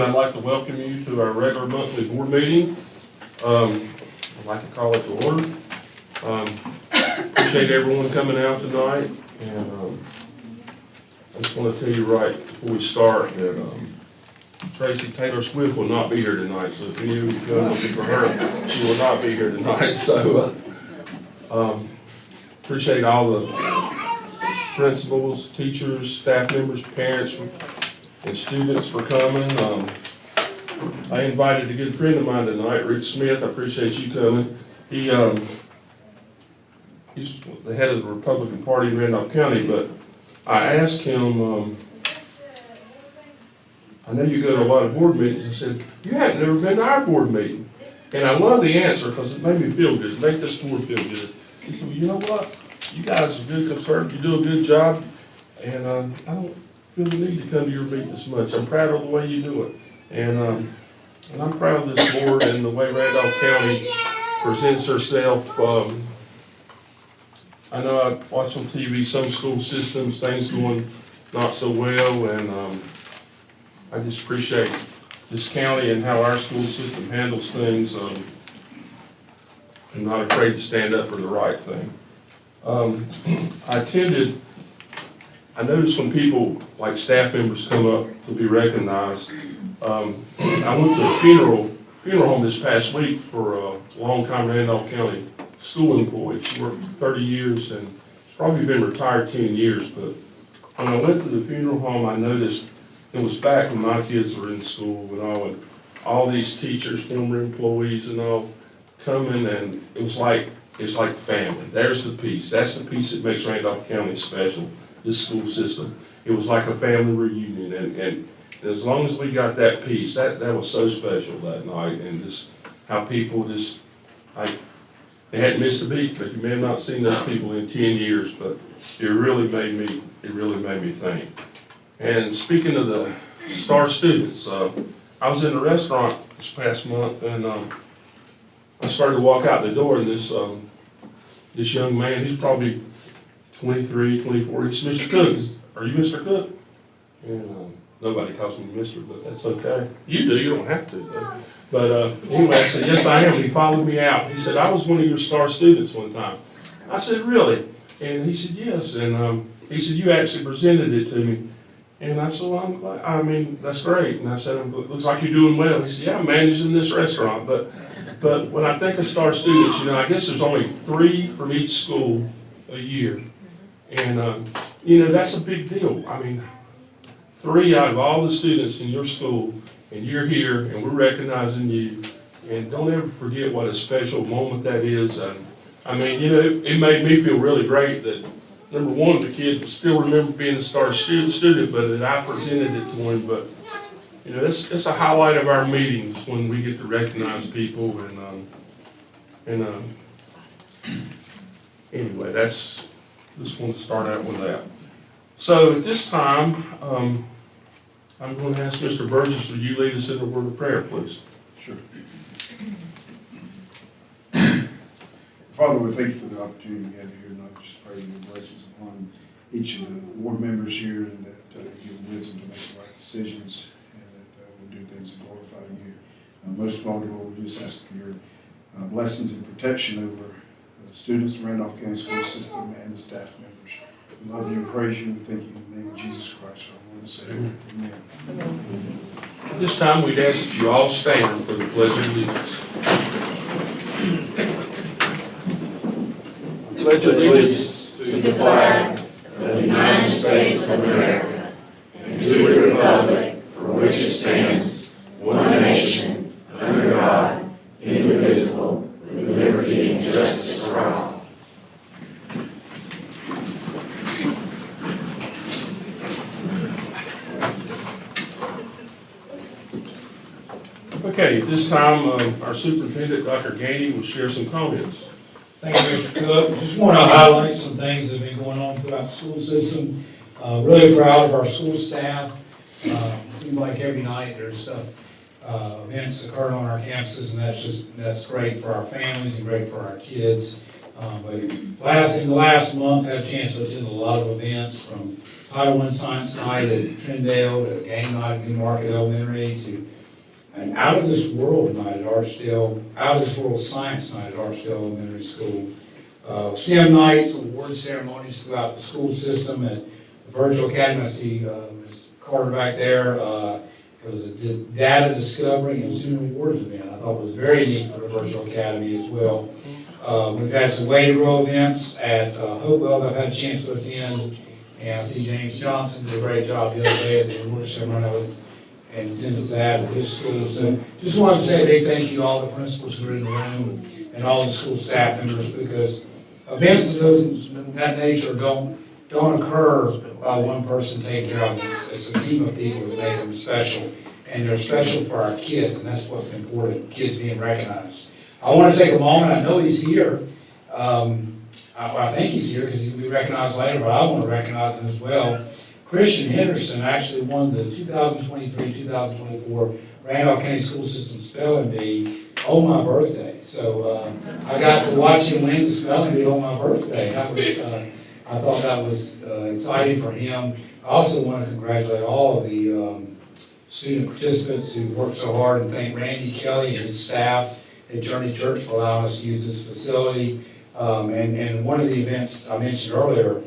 everyone. I'd like to welcome you to our regular monthly board meeting. I'd like to call it to order. Appreciate everyone coming out tonight, and I just want to tell you right before we start that Tracy Taylor Swift will not be here tonight, so if any of you go looking for her, she will not be here tonight. So appreciate all the principals, teachers, staff members, parents, and students for coming. I invited a good friend of mine tonight, Rich Smith. I appreciate you coming. He's the head of the Republican Party in Randolph County, but I asked him, I know you go to a lot of board meetings. I said, you haven't never been to our board meeting. And I love the answer because it made me feel good, it made this board feel good. He said, well, you know what? You guys are good conservatives, you do a good job, and I don't feel the need to come to your meeting as much. I'm proud of the way you do it. And I'm proud of this board and the way Randolph County presents herself. I know I watch on TV some school systems, things going not so well, and I just appreciate this county and how our school system handles things. I'm not afraid to stand up for the right thing. I noticed when people, like staff members, come up to be recognized. I went to a funeral home this past week for a long-time Randolph County school employee. She worked 30 years and she's probably been retired 10 years, but when I went to the funeral home, I noticed it was back when my kids were in school and all these teachers, former employees and all coming, and it's like family. There's the piece. That's the piece that makes Randolph County special, this school system. It was like a family reunion, and as long as we got that piece, that was so special that night, and just how people they hadn't missed a beat, but you may have not seen those people in 10 years, but it really made me think. And speaking of the star students, I was in a restaurant this past month, and I started to walk out the door, and this young man, he's probably 23, 24, he's Mr. Cook. Are you Mr. Cook? And nobody calls me Mr., but that's okay. You do, you don't have to. But anyway, I said, yes, I am. And he followed me out. He said, I was one of your star students one time. I said, really? And he said, yes. And he said, you actually presented it to me. And I said, well, I mean, that's great. And I said, it looks like you're doing well. He said, yeah, I'm managing this restaurant. But when I think of star students, I guess there's only 3 from each school a year. And, that's a big deal. I mean, 3 out of all the students in your school, and you're here, and we're recognizing you. And don't ever forget what a special moment that is. I mean, it made me feel really great that, number one, the kid still remember being a star student, but that I presented it to him. But, it's a highlight of our meetings when we get to recognize people. Anyway, just want to start out with that. So at this time, I'm going to ask Mr. Burgess, would you lead us in a word of prayer, please? Sure. Father, we thank you for the opportunity to gather here, and I just pray your blessings upon each of the board members here, and that you give wisdom to make the right decisions, and that we'll do things that glorify you. Most of all, Lord, we just ask for your blessings and protection over the students, the Randolph County School System, and the staff members. We love you and praise you, and we thank you in the name of Jesus Christ, our Lord and Savior. Amen. At this time, we'd ask that you all stand for the Pledge of Allegiance. Pledge allegiance to the flag of the United States of America and to the republic for which it stands, one nation, under God, indivisible, with liberty and justice for all. Okay, at this time, our superintendent, Dr. Gainey, will share some comments. Thank you, Mr. Cook. Just want to highlight some things that have been going on throughout the school system. Really proud of our school staff. Seems like every night there's events occurring on our campuses, and that's great for our families and great for our kids. But in the last month, had a chance to attend a lot of events, from Title I Science Night at Trindale, to Game Night at Newmarket Elementary, to an Out of This World Night at Archdale, Out of This World Science Night at Archdale Elementary School. STEM nights, award ceremonies throughout the school system. At the Virtual Academy, I see Ms. Carter back there. It was a data discovery and student awards event. I thought it was very neat for the Virtual Academy as well. We've had some Way to Grow events at Hopewell that I've had a chance to attend. And I see James Johnson did a great job the other day at the award ceremony. I was in attendance at his school. So just wanted to say a big thank you to all the principals who are in the room and all the school staff members, because events of that nature don't occur by one person taking care of them. It's a team of people that make them special, and they're special for our kids, and that's what's important, kids being recognized. I want to take a moment, I know he's here, I think he's here because he'll be recognized later, but I want to recognize him as well. Christian Henderson actually won the 2023-2024 Randolph County School System Spelling Bee on my birthday. So I got to watch him win the spelling bee on my birthday. That was, I thought that was exciting for him. I also want to congratulate all of the student participants who worked so hard, and thank Randy Kelly and his staff at Journey Church for allowing us to use this facility. And one of the events I mentioned earlier,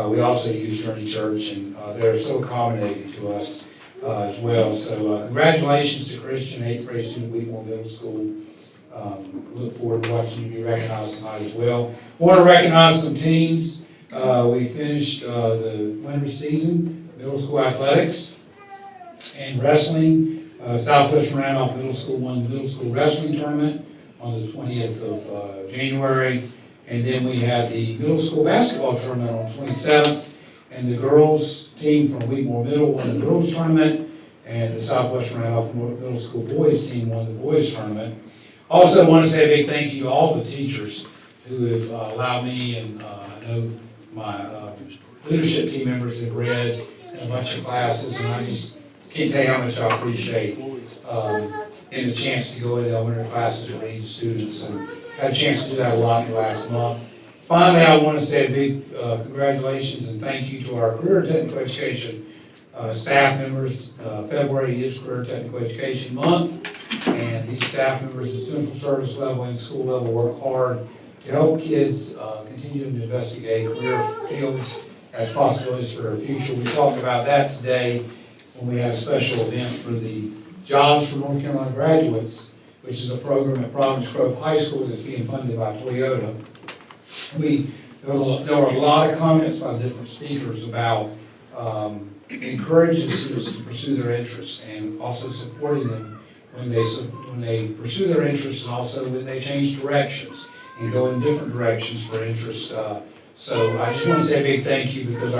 we also use Journey Church, and they're so accommodating to us as well. So congratulations to Christian, 8th grade student, Wheatmore Middle School. Look forward to watching you be recognized tonight as well. I want to recognize some teams. We finished the winter season, middle school athletics and wrestling. Southwestern Randolph Middle School won the middle school wrestling tournament on the 20th of January. And then we had the middle school basketball tournament on the 27th. And the girls team from Wheatmore Middle won the girls tournament. And the Southwestern Randolph Middle School boys team won the boys tournament. Also, I want to say a big thank you to all the teachers who have allowed me, and I know my leadership team members have read a bunch of classes, and I just can't tell you how much I appreciate getting a chance to go into elementary classes and read to students, and had a chance to do that a lot in the last month. Finally, I want to say a big congratulations and thank you to our career technical education staff members. February is Career Technical Education Month, and these staff members at central service level and school level work hard to help kids continue to investigate career fields as possibilities for their future. We talked about that today when we had a special event for the Jobs for North Carolina Graduates, which is a program at Providence Grove High School that's being funded by Toyota. There were a lot of comments by different speakers about encouraging students to pursue their interests, and also supporting them when they pursue their interests, and also when they change directions and go in different directions for interest. So I just want to say a big thank you, because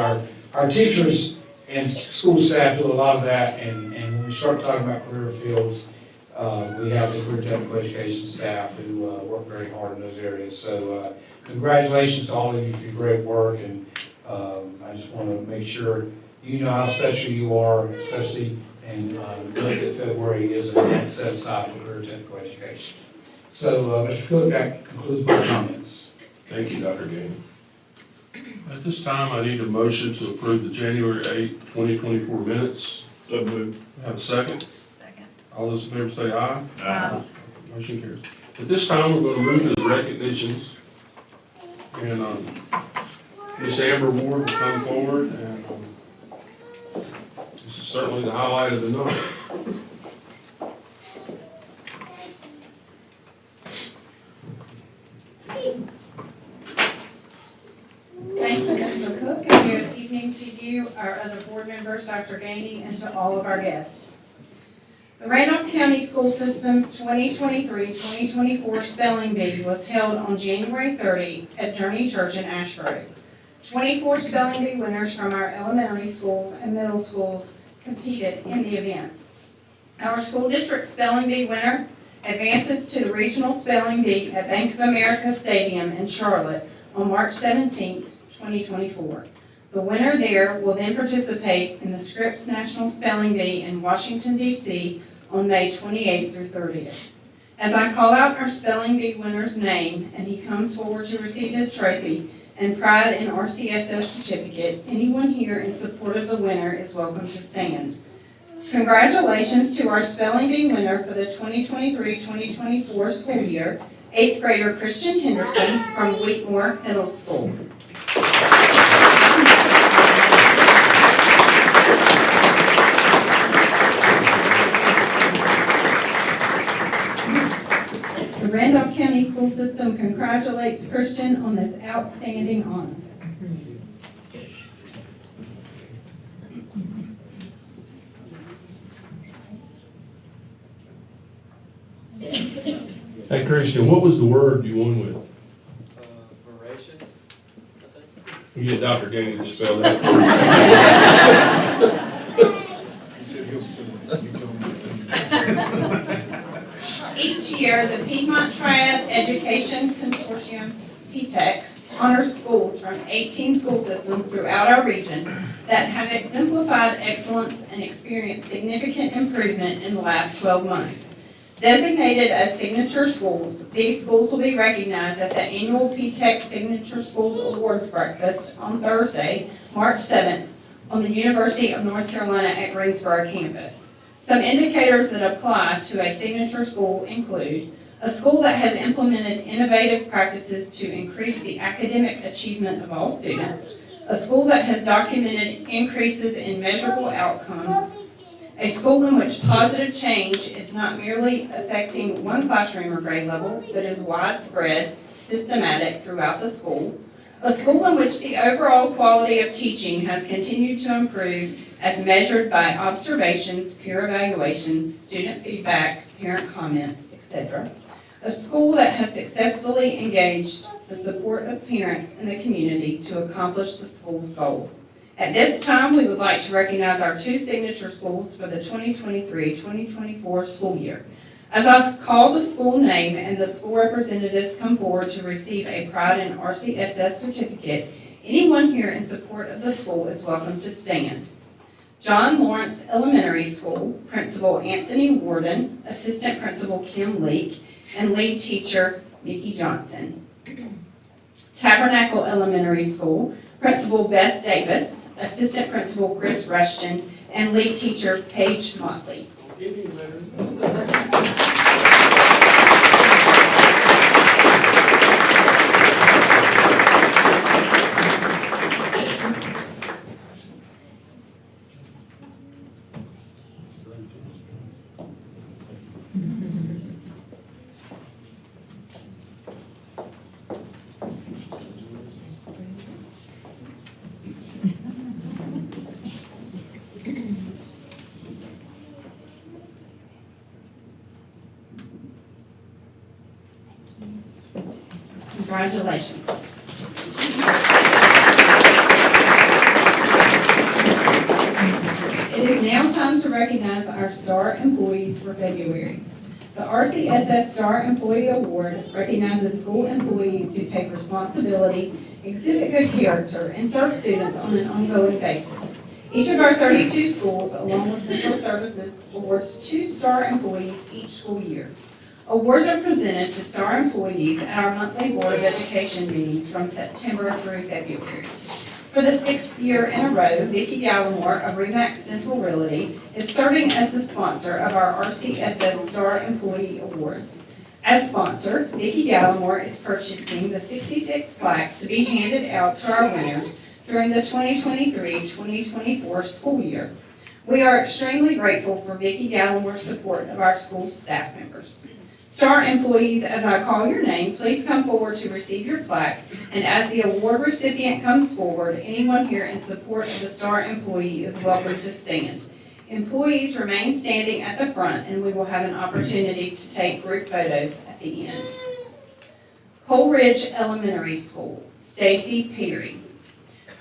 our teachers and school staff do a lot of that, and when we start talking about career fields, we have the career technical education staff who work very hard in those areas. So congratulations to all of you for your great work, and I just want to make sure you know how special you are, especially, and note that February is an event set aside for career technical education. So Mr. Cook, that concludes my comments. Thank you, Dr. Gaines. At this time, I need a motion to approve the January 8, 2024 minutes. So moved. Have a second? Second. All those in favor say aye. Aye. Motion carries. At this time, we're going to move to the recognitions. And Ms. Amber Ward will come forward, and this is certainly the highlight of the night. Thank you, Mr. Cook, and good evening to you, our other board members, Dr. Gainey, and to all of our guests. The Randolph County School System's 2023-2024 Spelling Bee was held on January 30 at Journey Church in Ashbury. 24 Spelling Bee winners from our elementary schools and middle schools competed in the event. Our school district Spelling Bee winner advances to the Regional Spelling Bee at Bank of America Stadium in Charlotte on March 17, 2024. The winner there will then participate in the Scripps National Spelling Bee in Washington, D.C. on May 28th through 30th. As I call out our spelling bee winner's name and he comes forward to receive his trophy and Pride in RCSS certificate, anyone here in support of the winner is welcome to stand. Congratulations to our spelling bee winner for the 2023-2024 school year, 8th grader Christian Henderson from Wheatmore Middle School. The Randolph County School System congratulates Christian on this outstanding honor. Hey Christian, what was the word you won with? Voracious, I think. You get Dr. Gainey to spell that for He said he'll split it. You told me. Each year, the Piedmont Triad Education Consortium, PTEC, honors schools from 18 school systems throughout our region that have exemplified excellence and experienced significant improvement in the last 12 months. Designated as signature schools, these schools will be recognized at the annual PTEC Signature Schools Awards Breakfast on Thursday, March 7th, on the University of North Carolina at Greensboro campus. Some indicators that apply to a signature school include a school that has implemented innovative practices to increase the academic achievement of all students, a school that has documented increases in measurable outcomes, a school in which positive change is not merely affecting one classroom or grade level, but is widespread, systematic throughout the school, a school in which the overall quality of teaching has continued to improve as measured by observations, peer evaluations, student feedback, parent comments, etc. A school that has successfully engaged the support of parents and the community to accomplish the school's goals. At this time, we would like to recognize our two signature schools for the 2023-2024 school year. As I call the school name and the school representatives come forward to receive a Pride in RCSS certificate, anyone here in support of the school is welcome to stand. John Lawrence Elementary School, Principal Anthony Warden, Assistant Principal Kim Leake, and Lead Teacher Mickey Johnson. Tabernacle Elementary School, Principal Beth Davis, Assistant Principal Chris Rushton, and Lead Teacher Paige Motley. Congratulations. It is now time to recognize our STAR employees for February. The RCSS STAR Employee Award recognizes school employees who take responsibility, exhibit good character, and serve students on an ongoing basis. Each of our 32 schools, along with Central Services, awards 2 STAR employees each school year. Awards are presented to STAR employees at our monthly Board of Education meetings from September through February. For the 6th year in a row, Vicki Gallimore of RE/MAX Central Realty is serving as the sponsor of our RCSS STAR Employee Awards. As sponsor, Vicki Gallimore is purchasing the 66 plaques to be handed out to our winners during the 2023-2024 school year. We are extremely grateful for Vicki Gallimore's support of our school staff members. STAR employees, as I call your name, please come forward to receive your plaque, and as the award recipient comes forward, anyone here in support of the STAR employee is welcome to stand. Employees remain standing at the front, and we will have an opportunity to take group photos at the end. Coleridge Elementary School, Stacy Perry.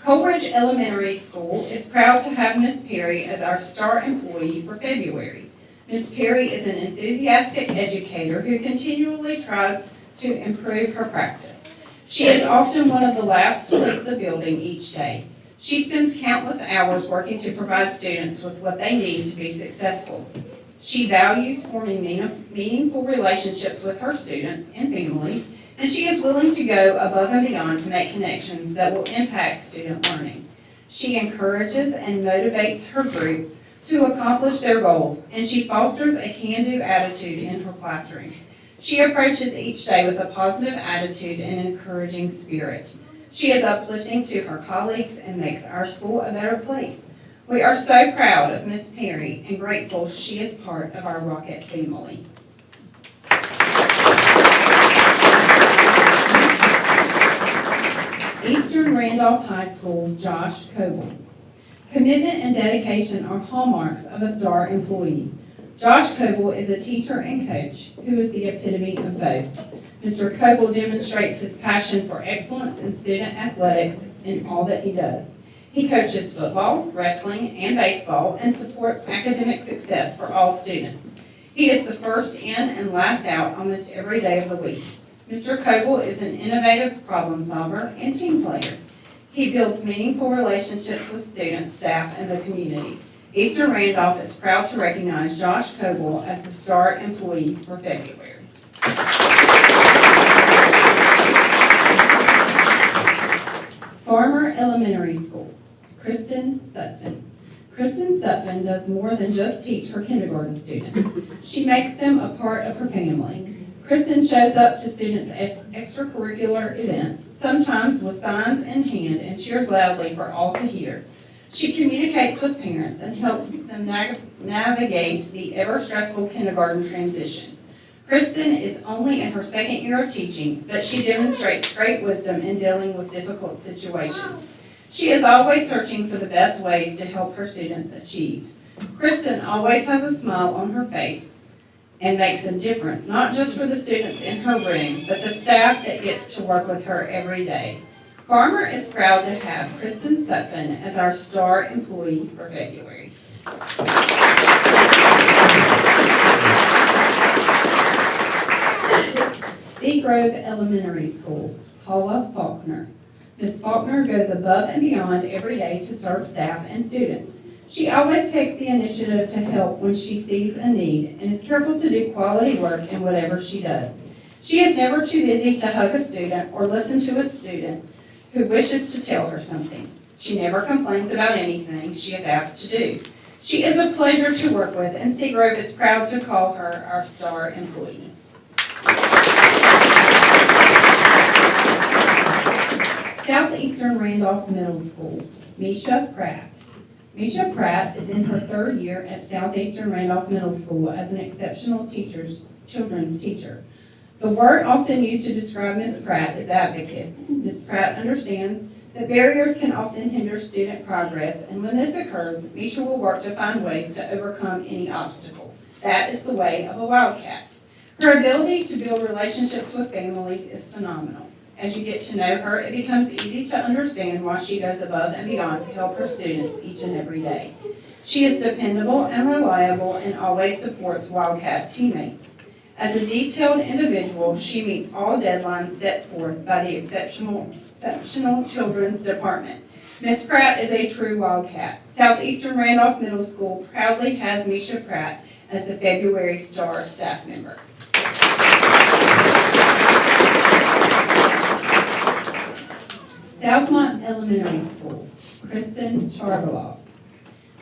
Coleridge Elementary School is proud to have Ms. Perry as our STAR employee for February. Ms. Perry is an enthusiastic educator who continually tries to improve her practice. She is often one of the last to leave the building each day. She spends countless hours working to provide students with what they need to be successful. She values forming meaningful relationships with her students and families, and she is willing to go above and beyond to make connections that will impact student learning. She encourages and motivates her groups to accomplish their goals, and she fosters a can-do attitude in her classroom. She approaches each day with a positive attitude and encouraging spirit. She is uplifting to her colleagues and makes our school a better place. We are so proud of Miss Perry and grateful she is part of our Rocket family. Eastern Randolph High School, Josh Coble. Commitment and dedication are hallmarks of a star employee. Josh Coble is a teacher and coach who is the epitome of both. Mr. Coble demonstrates his passion for excellence in student athletics in all that he does. He coaches football, wrestling, and baseball and supports academic success for all students. He is the first in and last out almost every day of the week. Mr. Coble is an innovative problem solver and team player. He builds meaningful relationships with students, staff, and the community. Eastern Randolph is proud to recognize Josh Coble as the star employee for February. Farmer Elementary School, Kristen Sutphin. Kristen Sutphin does more than just teach her kindergarten students. She makes them a part of her family. Kristen shows up to students' extracurricular events, sometimes with signs in hand, and cheers loudly for all to hear. She communicates with parents and helps them navigate the ever-stressful kindergarten transition. Kristen is only in her second year of teaching, but she demonstrates great wisdom in dealing with difficult situations. She is always searching for the best ways to help her students achieve. Kristen always has a smile on her face and makes a difference, not just for the students in her room, but the staff that gets to work with her every day. Farmer is proud to have Kristen Sutphin as our star employee for February. Seagrove Elementary School, Paula Faulkner. Ms. Faulkner goes above and beyond every day to serve staff and students. She always takes the initiative to help when she sees a need and is careful to do quality work in whatever she does. She is never too busy to hug a student or listen to a student who wishes to tell her something. She never complains about anything she is asked to do. She is a pleasure to work with, and Seagrove is proud to call her our star employee. Southeastern Randolph Middle School, Misha Pratt. Misha Pratt is in her third year at Southeastern Randolph Middle School as an exceptional children's teacher. The word often used to describe Ms. Pratt is advocate. Ms. Pratt understands that barriers can often hinder student progress, and when this occurs, Misha will work to find ways to overcome any obstacle. That is the way of a wildcat. Her ability to build relationships with families is phenomenal. As you get to know her, it becomes easy to understand why she goes above and beyond to help her students each and every day. She is dependable and reliable and always supports Wildcat teammates. As a detailed individual, she meets all deadlines set forth by the Exceptional Children's Department. Ms. Pratt is a true Wildcat. Southeastern Randolph Middle School proudly has Misha Pratt as the February Star staff member. Southmont Elementary School, Kristen Chargaloff.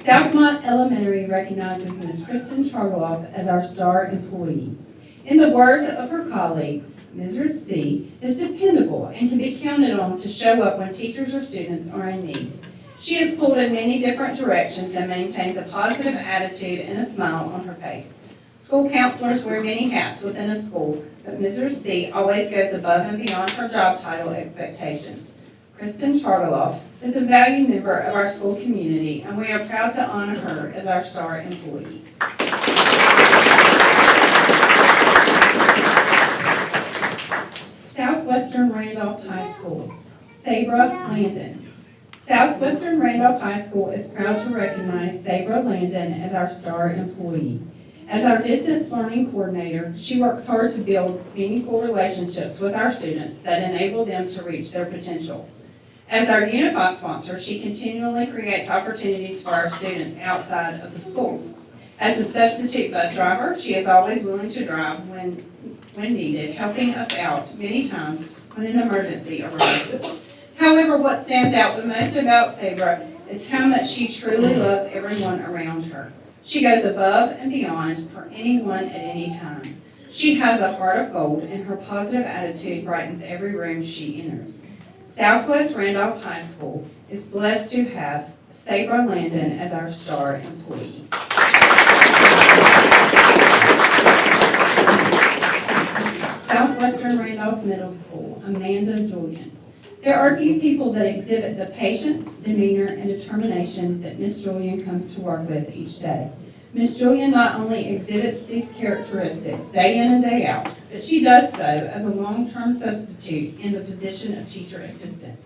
Southmont Elementary recognizes Ms. Kristen Chargaloff as our star employee. In the words of her colleagues, Mrs. C is dependable and can be counted on to show up when teachers or students are in need. She is pulled in many different directions and maintains a positive attitude and a smile on her face. School counselors wear many hats within a school, but Mrs. C always goes above and beyond her job title expectations. Kristen Chargaloff is a valued member of our school community, and we are proud to honor her as our star employee. Southwestern Randolph High School, Sabra Landon. Southwestern Randolph High School is proud to recognize Sabra Landon as our star employee. As our distance learning coordinator, she works hard to build meaningful relationships with our students that enable them to reach their potential. As our Unify sponsor, she continually creates opportunities for our students outside of the school. As a substitute bus driver, she is always willing to drive when needed, helping us out many times when an emergency arises. However, what stands out the most about Sabra is how much she truly loves everyone around her. She goes above and beyond for anyone at any time. She has a heart of gold, and her positive attitude brightens every room she enters. Southwest Randolph High School is blessed to have Sabra Landon as our star employee. Southwestern Randolph Middle School, Amanda Julian. There are few people that exhibit the patience, demeanor, and determination that Miss Julian comes to work with each day. Miss Julian not only exhibits these characteristics day in and day out, but she does so as a long-term substitute in the position of teacher assistant.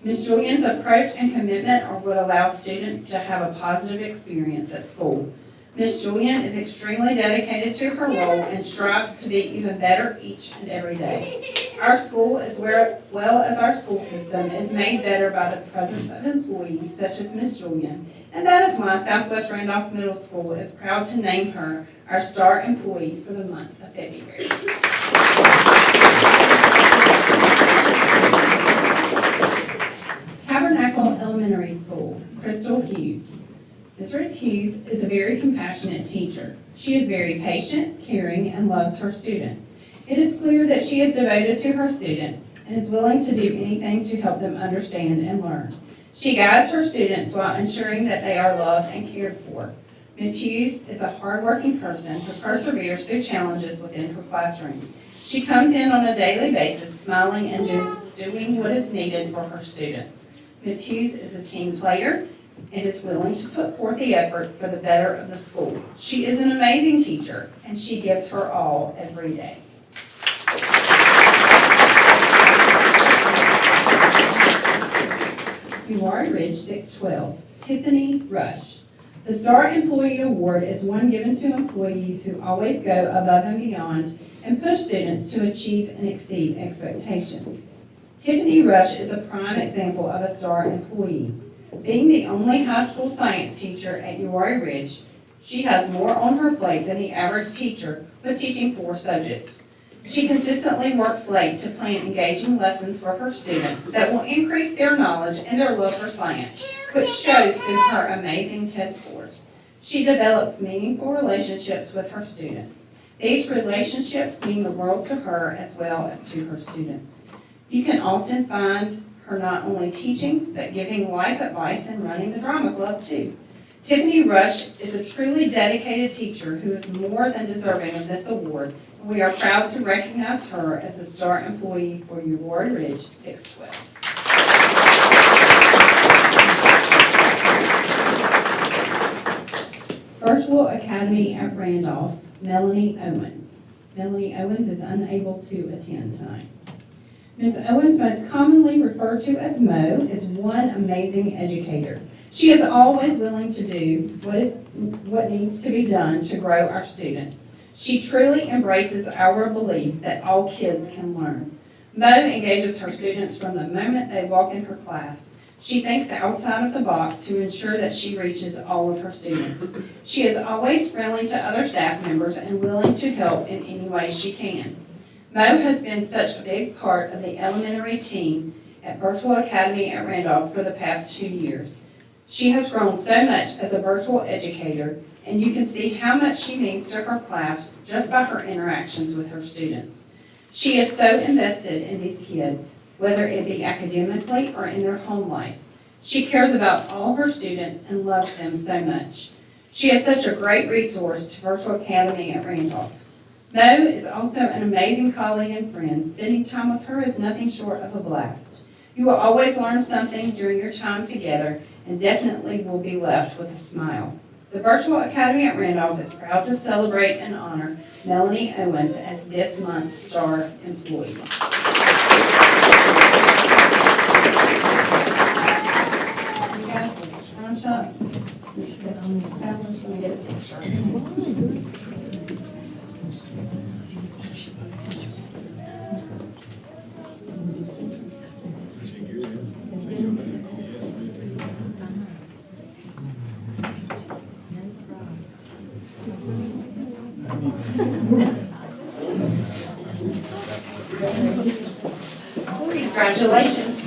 Ms. Julian's approach and commitment are what allows students to have a positive experience at school. Ms. Julian is extremely dedicated to her role and strives to be even better each and every day. Our school, as well as our school system, is made better by the presence of employees such as Ms. Julian, and that is why Southwest Randolph Middle School is proud to name her our star employee for the month of February. Tabernacle Elementary School, Crystal Hughes. Mrs. Hughes is a very compassionate teacher. She is very patient, caring, and loves her students. It is clear that she is devoted to her students and is willing to do anything to help them understand and learn. She guides her students while ensuring that they are loved and cared for. Ms. Hughes is a hardworking person who perseveres through challenges within her classroom. She comes in on a daily basis, smiling and doing what is needed for her students. Ms. Hughes is a team player and is willing to put forth the effort for the better of the school. She is an amazing teacher, and she gives her all every day. Uwharrie Ridge 612, Tiffany Rush. The Star Employee Award is one given to employees who always go above and beyond and push students to achieve and exceed expectations. Tiffany Rush is a prime example of a Star employee. Being the only high school science teacher at Uwharrie Ridge, she has more on her plate than the average teacher with teaching 4 subjects. She consistently works late to plan engaging lessons for her students that will increase their knowledge and their love for science, which shows through her amazing test scores. She develops meaningful relationships with her students. These relationships mean the world to her as well as to her students. You can often find her not only teaching, but giving life advice and running the drama club too. Tiffany Rush is a truly dedicated teacher who is more than deserving of this award, and we are proud to recognize her as a Star employee for Uwharrie Ridge 612. Virtual Academy at Randolph, Melanie Owens. Melanie Owens is unable to attend tonight. Ms. Owens, most commonly referred to as Mo, is one amazing educator. She is always willing to do what needs to be done to grow our students. She truly embraces our belief that all kids can learn. Mo engages her students from the moment they walk in her class. She thinks outside of the box to ensure that she reaches all of her students. She is always friendly to other staff members and willing to help in any way she can. Mo has been such a big part of the elementary team at Virtual Academy at Randolph for the past 2 years. She has grown so much as a virtual educator, and you can see how much she means to her class just by her interactions with her students. She is so invested in these kids, whether it be academically or in their home life. She cares about all her students and loves them so much. She is such a great resource to Virtual Academy at Randolph. Mo is also an amazing colleague and friend. Spending time with her is nothing short of a blast. You will always learn something during your time together and definitely will be left with a smile. The Virtual Academy at Randolph is proud to celebrate and honor Melanie Owens as this month's Star employee. You guys will scrunch up. Let's get on the establish. Let me get a picture. Congratulations.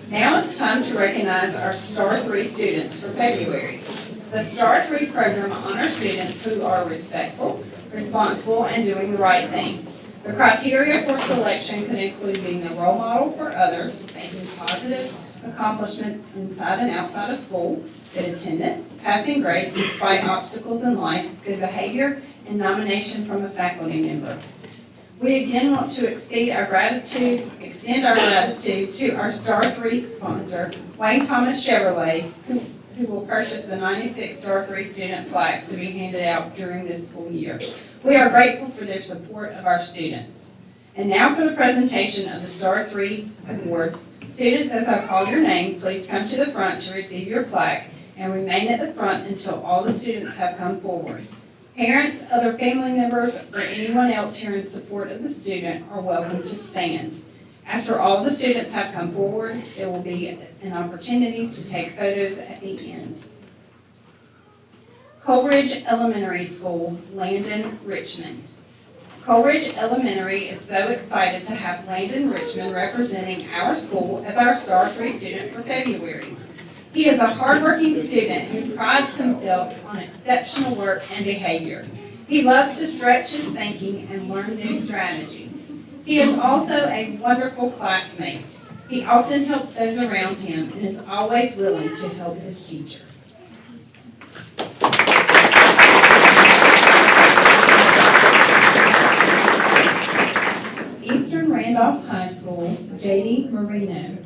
Now it's time to recognize our Star 3 students for February. The Star 3 program honors students who are respectful, responsible, and doing the right thing. The criteria for selection could include being a role model for others, making positive accomplishments inside and outside of school, good attendance, passing grades despite obstacles in life, good behavior, and nomination from a faculty member. We again want to extend our gratitude to our Star 3 sponsor, Wayne Thomas Chevrolet, who will purchase the 96 Star 3 student flags to be handed out during this school year. We are grateful for their support of our students. And now for the presentation of the Star 3 awards. Students, as I call your name, please come to the front to receive your plaque and remain at the front until all the students have come forward. Parents, other family members, or anyone else here in support of the student are welcome to stand. After all the students have come forward, there will be an opportunity to take photos at the end. Coleridge Elementary School, Landon, Richmond. Coleridge Elementary is so excited to have Landon Richmond representing our school as our Star 3 student for February. He is a hardworking student who prides himself on exceptional work and behavior. He loves to stretch his thinking and learn new strategies. He is also a wonderful classmate. He often helps those around him and is always willing to help his teacher. Eastern Randolph High School, J.D. Marino.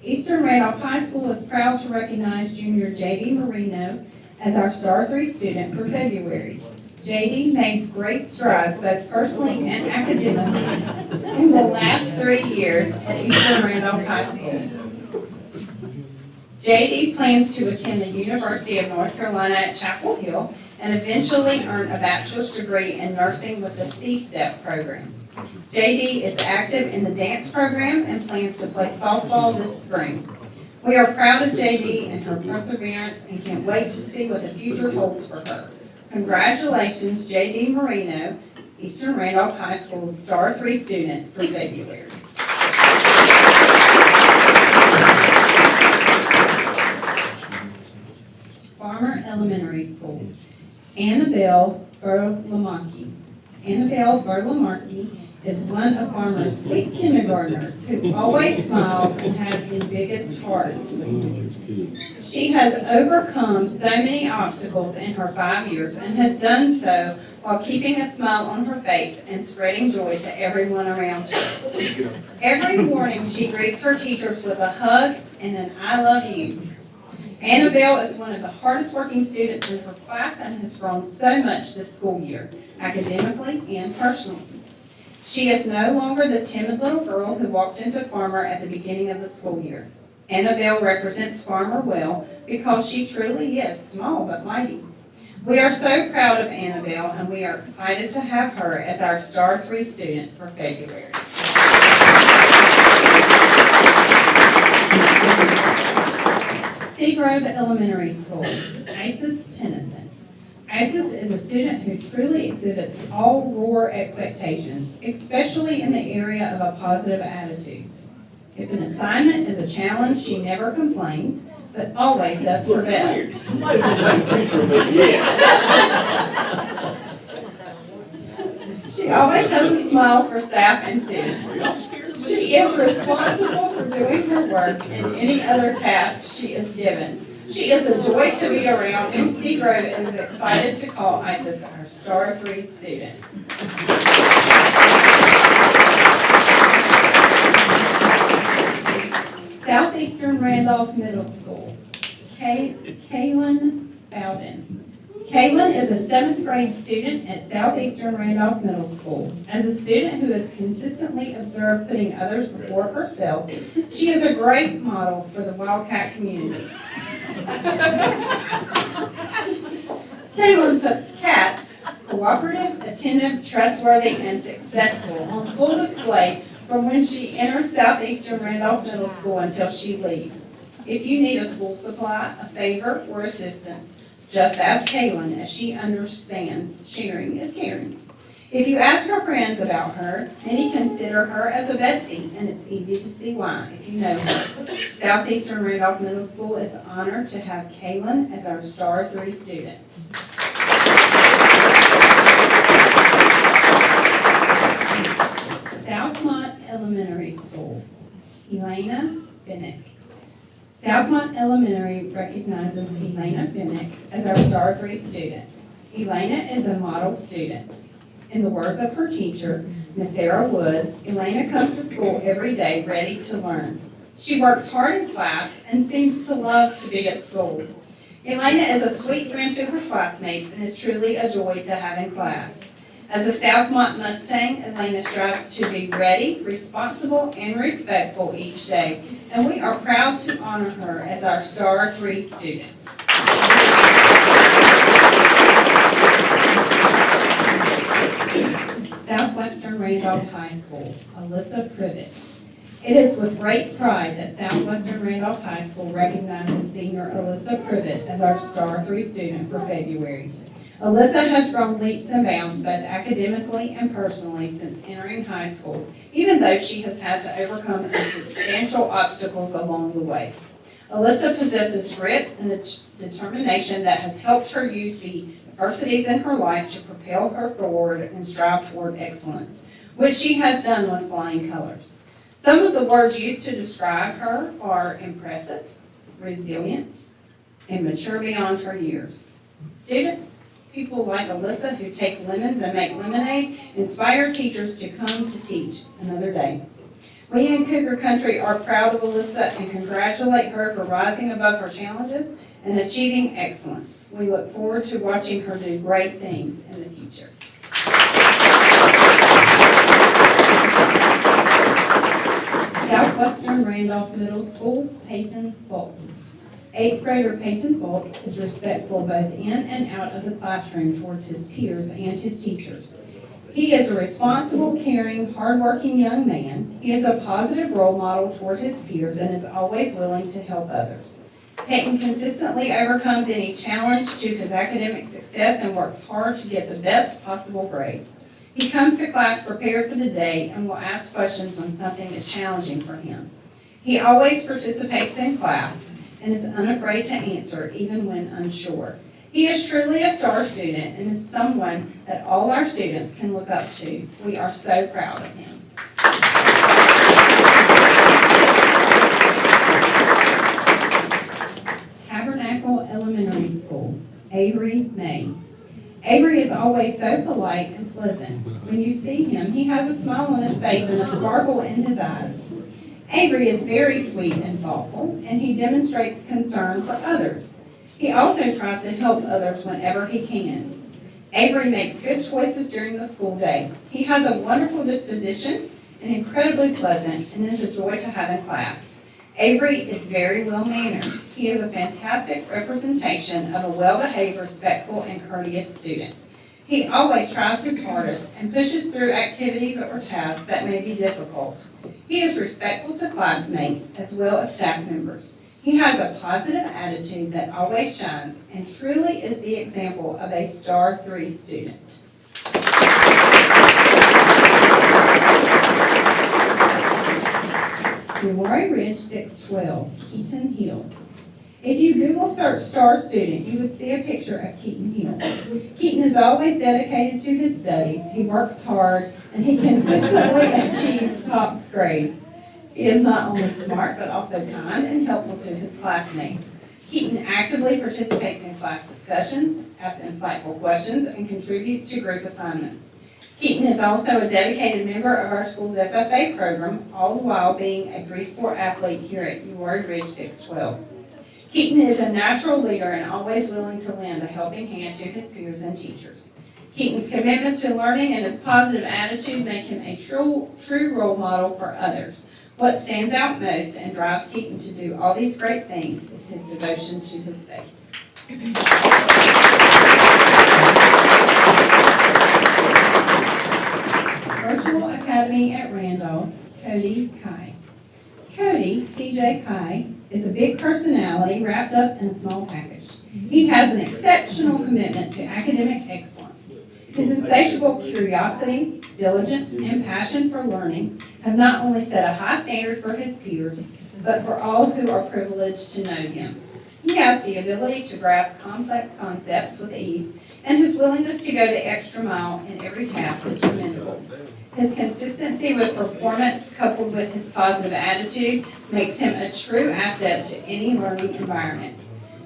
Eastern Randolph High School is proud to recognize junior J.D. Marino as our Star 3 student for February. J.D. made great strides both personally and academically in the last 3 years at Eastern Randolph High School. J.D. plans to attend the University of North Carolina at Chapel Hill and eventually earn a bachelor's degree in nursing with the C-STEP program. J.D. is active in the dance program and plans to play softball this spring. We are proud of J.D. and her perseverance and can't wait to see what the future holds for her. Congratulations, J.D. Marino, Eastern Randolph High School's Star 3 student for February. Farmer Elementary School, Annabelle Burlamarkey. Annabelle Burlamarkey is one of Farmer's sweet kindergartners who always smiles and has the biggest heart. She has overcome so many obstacles in her 5 years and has done so while keeping a smile on her face and spreading joy to everyone around her. Every morning she greets her teachers with a hug and an I love you. Annabelle is one of the hardest working students in her class and has grown so much this school year, academically and personally. She is no longer the timid little girl who walked into Farmer at the beginning of the school year. Annabelle represents Farmer well because she truly is small but mighty. We are so proud of Annabelle and we are excited to have her as our Star 3 student for February. Seagrove Elementary School, Isis Tennyson. Isis is a student who truly exhibits all roar expectations, especially in the area of a positive attitude. If an assignment is a challenge, she never complains, but always does her best. She always has a smile for staff and students. She is responsible for doing her work and any other tasks she is given. She is a joy to be around, and Seagrove is excited to call Isis our Star 3 student. Southeastern Randolph Middle School, Kaylin Bowden. Kaylin is a 7th grade student at Southeastern Randolph Middle School. As a student who has consistently observed putting others before herself, she is a great model for the Wildcat community. Kaylin puts cats cooperative, attentive, trustworthy, and successful, on full display from when she enters Southeastern Randolph Middle School until she leaves. If you need a school supply, a favor, or assistance, just ask Kaylin, as she understands sharing is caring. If you ask her friends about her, many consider her as a bestie, and it's easy to see why if you know her. Southeastern Randolph Middle School is honored to have Kaylin as our Star 3 student. Southmont Elementary School, Elena Binnick. Southmont Elementary recognizes Elena Binnick as our Star 3 student. Elena is a model student. In the words of her teacher, Miss Sarah Wood, Elena comes to school every day ready to learn. She works hard in class and seems to love to be at school. Elena is a sweet friend to her classmates and is truly a joy to have in class. As a Southmont Mustang, Elena strives to be ready, responsible, and respectful each day, and we are proud to honor her as our Star 3 student. Southwestern Randolph High School, Alyssa Privet. It is with great pride that Southwestern Randolph High School recognizes senior Alyssa Privet as our Star 3 student for February. Alyssa has grown leaps and bounds both academically and personally since entering high school, even though she has had to overcome some substantial obstacles along the way. Alyssa possesses grit and a determination that has helped her use the adversities in her life to propel her forward and strive toward excellence, which she has done with flying colors. Some of the words used to describe her are impressive, resilient, and mature beyond her years. Students, people like Alyssa who take lemons and make lemonade, inspire teachers to come to teach another day. We in Cougar Country are proud of Alyssa and congratulate her for rising above her challenges and achieving excellence. We look forward to watching her do great things in the future. Southwestern Randolph Middle School, Peyton Foltz. 8th grader Peyton Foltz is respectful both in and out of the classroom towards his peers and his teachers. He is a responsible, caring, hardworking young man. He is a positive role model toward his peers and is always willing to help others. Peyton consistently overcomes any challenge to his academic success and works hard to get the best possible grade. He comes to class prepared for the day and will ask questions when something is challenging for him. He always participates in class and is unafraid to answer even when unsure. He is truly a star student and is someone that all our students can look up to. We are so proud of him. Tabernacle Elementary School, Avery May. Avery is always so polite and pleasant. When you see him, he has a smile on his face and a sparkle in his eyes. Avery is very sweet and thoughtful, and he demonstrates concern for others. He also tries to help others whenever he can. Avery makes good choices during the school day. He has a wonderful disposition and incredibly pleasant and is a joy to have in class. Avery is very well-mannered. He is a fantastic representation of a well-behaved, respectful, and courteous student. He always tries his hardest and pushes through activities or tasks that may be difficult. He is respectful to classmates as well as staff members. He has a positive attitude that always shines and truly is the example of a Star 3 student. Roy Ridge 612, Keaton Hill. If you Google search Star Student, you would see a picture of Keaton Hill. Keaton is always dedicated to his studies. He works hard and he consistently achieves top grades. He is not only smart, but also kind and helpful to his classmates. Keaton actively participates in class discussions, asks insightful questions, and contributes to group assignments. Keaton is also a dedicated member of our school's FFA program, all the while being a three-sport athlete here at Roy Ridge 612. Keaton is a natural leader and always willing to lend a helping hand to his peers and teachers. Keaton's commitment to learning and his positive attitude make him a true role model for others. What stands out most and drives Keaton to do all these great things is his devotion to his faith. Virtual Academy at Randolph, Cody Kai. Cody, CJ Kai, is a big personality wrapped up in a small package. He has an exceptional commitment to academic excellence. His insatiable curiosity, diligence, and passion for learning have not only set a high standard for his peers, but for all who are privileged to know him. He has the ability to grasp complex concepts with ease, and his willingness to go the extra mile in every task is commendable. His consistency with performance, coupled with his positive attitude, makes him a true asset to any learning environment.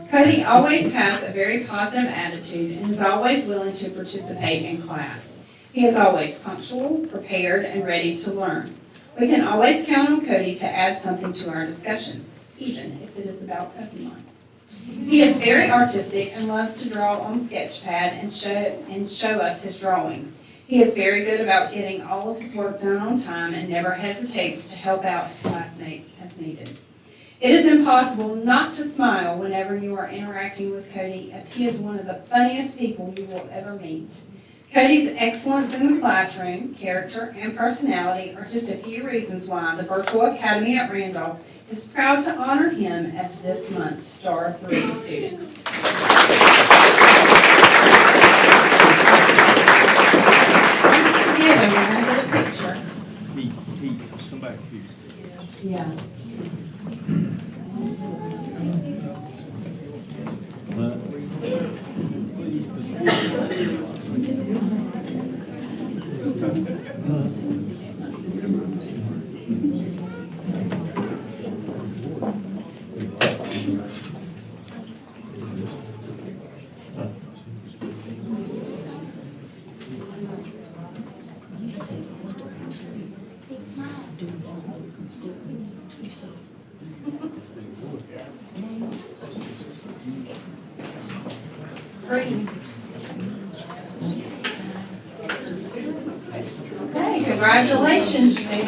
Cody always has a very positive attitude and is always willing to participate in class. He is always punctual, prepared, and ready to learn. We can always count on Cody to add something to our discussions, even if it is about Pokemon. He is very artistic and loves to draw on Sketchpad and show us his drawings. He is very good about getting all of his work done on time and never hesitates to help out his classmates as needed. It is impossible not to smile whenever you are interacting with Cody, as he is one of the funniest people you will ever meet. Cody's excellence in the classroom, character, and personality are just a few reasons why the Virtual Academy at Randolph is proud to honor him as this month's Star 3 student. Together, we're going to get a picture. Pete, come back, Pete. Yeah. Great. Okay, congratulations, Jake.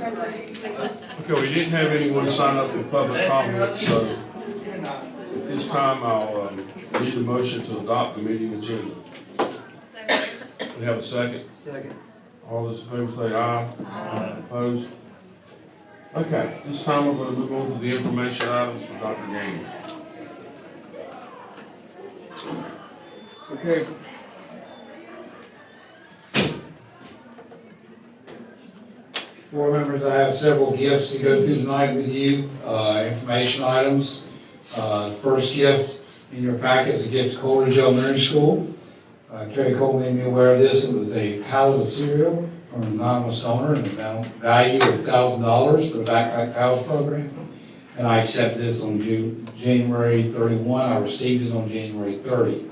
Okay, we didn't have anyone sign up for public comment, so at this time, I'll need a motion to adopt the meeting agenda. We have a second? Second. All those in favor say aye. Aye. Opposed? Okay, this time we're gonna move on to the information items for Dr. Gaines. Okay. Board members, I have several gifts to go through tonight with you, information items. First gift in your packet is a gift to Coleridge Elementary School. Kerry Cole made me aware of this. It was a pallet of cereal from an anonymous donor and a value of $1,000 for the Backpack Pals program. And I accepted this on January 31. I received it on January 30.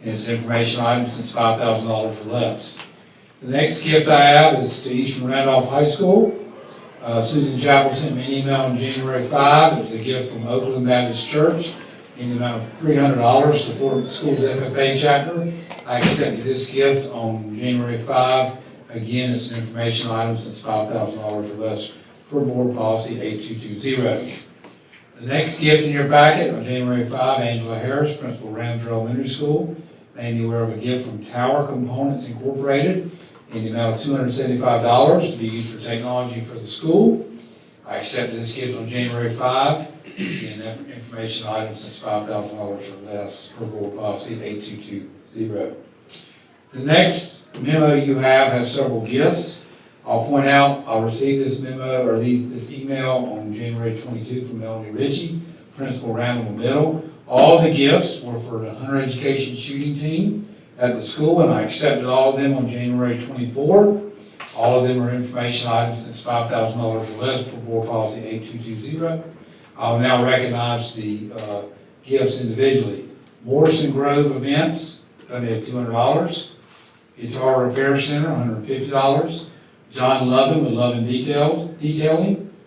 And it's an information item since $5,000 or less. The next gift I have is to Eastern Randolph High School. Susan Chapel sent me an email on January 5. It was a gift from Oakland Baptist Church in the amount of $300 to support the school's FFA chapter. I accepted this gift on January 5. Again, it's an information item since $5,000 or less for board policy 8220. The next gift in your packet on January 5, Angela Harris, principal Ramsey Elementary School, made me aware of a gift from Tower Components Incorporated in the amount of $275 to be used for technology for the school. I accepted this gift on January 5. Again, that information item since $5,000 or less per board policy 8220. The next memo you have has several gifts. I'll point out, I received this memo or this email on January 22 from Melanie Ritchie, principal Randall Middle. All the gifts were for the Hunter Education shooting team at the school, and I accepted all of them on January 24. All of them are information items since $5,000 or less per board policy 8220. I'll now recognize the gifts individually. Morrison Grove Events, donated $200. Guitar Repair Center, $150. John Lovin with Lovin Detailing,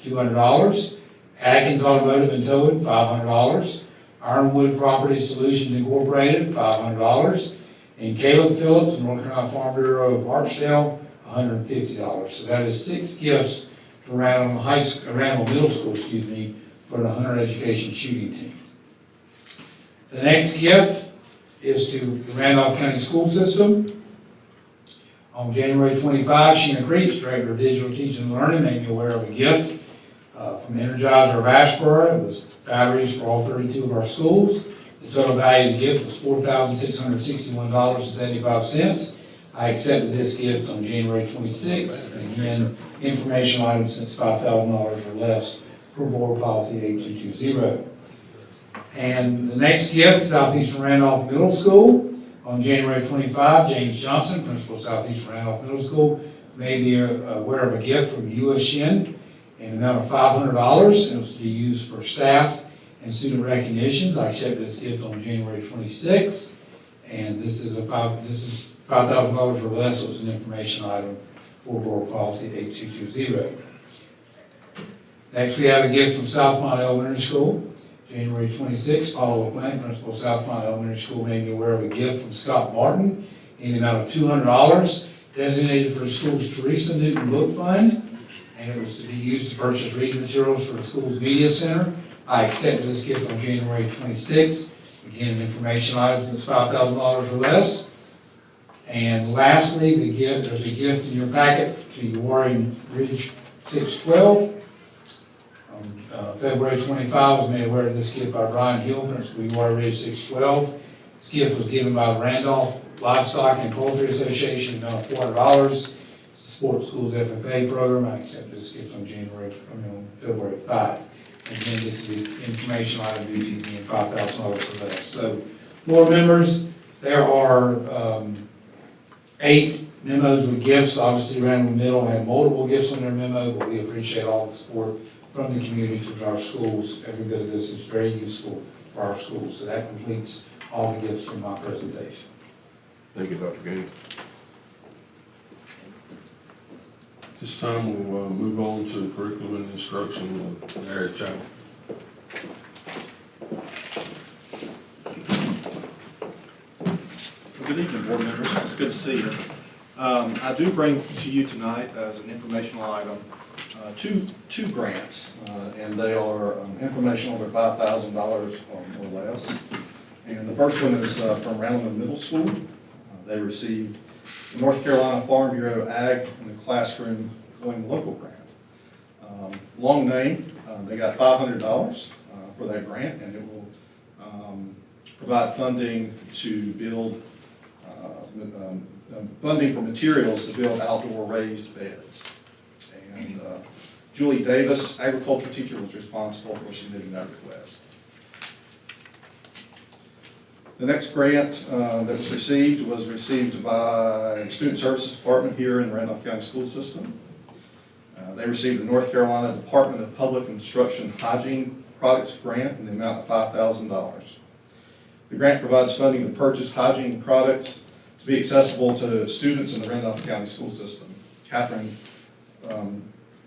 $200. Atkins Automotive and Towing, $500. Ironwood Property Solutions Incorporated, $500. And Caleb Phillips, North Carolina Farm Bureau of Archdale, $150. So that is 6 gifts to Randall Middle School, for the Hunter Education shooting team. The next gift is to the Randolph County School System. On January 25, Sheena Creech, Director of Digital Teaching and Learning, made me aware of a gift from Energizer of Ashboro. It was batteries for all 32 of our schools. The total value of the gift was $4,661.75. I accepted this gift on January 26. Again, information item since $5,000 or less per board policy 8220. And the next gift, Southeastern Randolph Middle School. On January 25, James Johnson, principal of Southeastern Randolph Middle School, made me aware of a gift from U.S. Shin in the amount of $500, and it was to be used for staff and student recognitions. I accepted this gift on January 26, and this is $5,000 or less, so it's an information item for board policy 8220. Next, we have a gift from Southmont Elementary School. January 26, Paula LaPlante, principal of Southmont Elementary School, made me aware of a gift from Scott Martin in the amount of $200, designated for the school's Teresa Newton Book Fund, and it was to be used to purchase reading materials for the school's media center. I accepted this gift on January 26. Again, an information item since $5,000 or less. And lastly, there's a gift in your packet to Warren Ridge 612. February 25 was made aware of this gift by Brian Hill, principal of Warren Ridge 612. This gift was given by the Randolph Livestock and Poultry Association, in the amount of $400 to support the school's FFA program. I accepted this gift on February 5. Again, this is the information item due to being $5,000 or less. So, board members, there are 8 memos with gifts. Obviously, Randall Middle had multiple gifts on their memo, but we appreciate all the support from the community, from our schools. Every bit of this is very useful for our schools. So that completes all the gifts from my presentation. Thank you, Dr. Gaines. This time we'll move on to curriculum and instruction with Larry Chapel. Good evening, board members. It's good to see you. I do bring to you tonight as an informational item two grants, and they are informational. They're $5,000 or less. And the first one is from Randleman Middle School. They received the North Carolina Farm Bureau Ag in the Classroom Going Local grant. Long name, they got $500 for that grant, and it will provide funding to build, funding for materials to build outdoor raised beds. And Julie Davis, agriculture teacher, was responsible for submitting that request. The next grant that was received by the Student Services Department here in the Randolph County School System. They received the North Carolina Department of Public Instruction Hygiene Products Grant in the amount of $5,000. The grant provides funding to purchase hygiene products to be accessible to students in the Randolph County School System. Catherine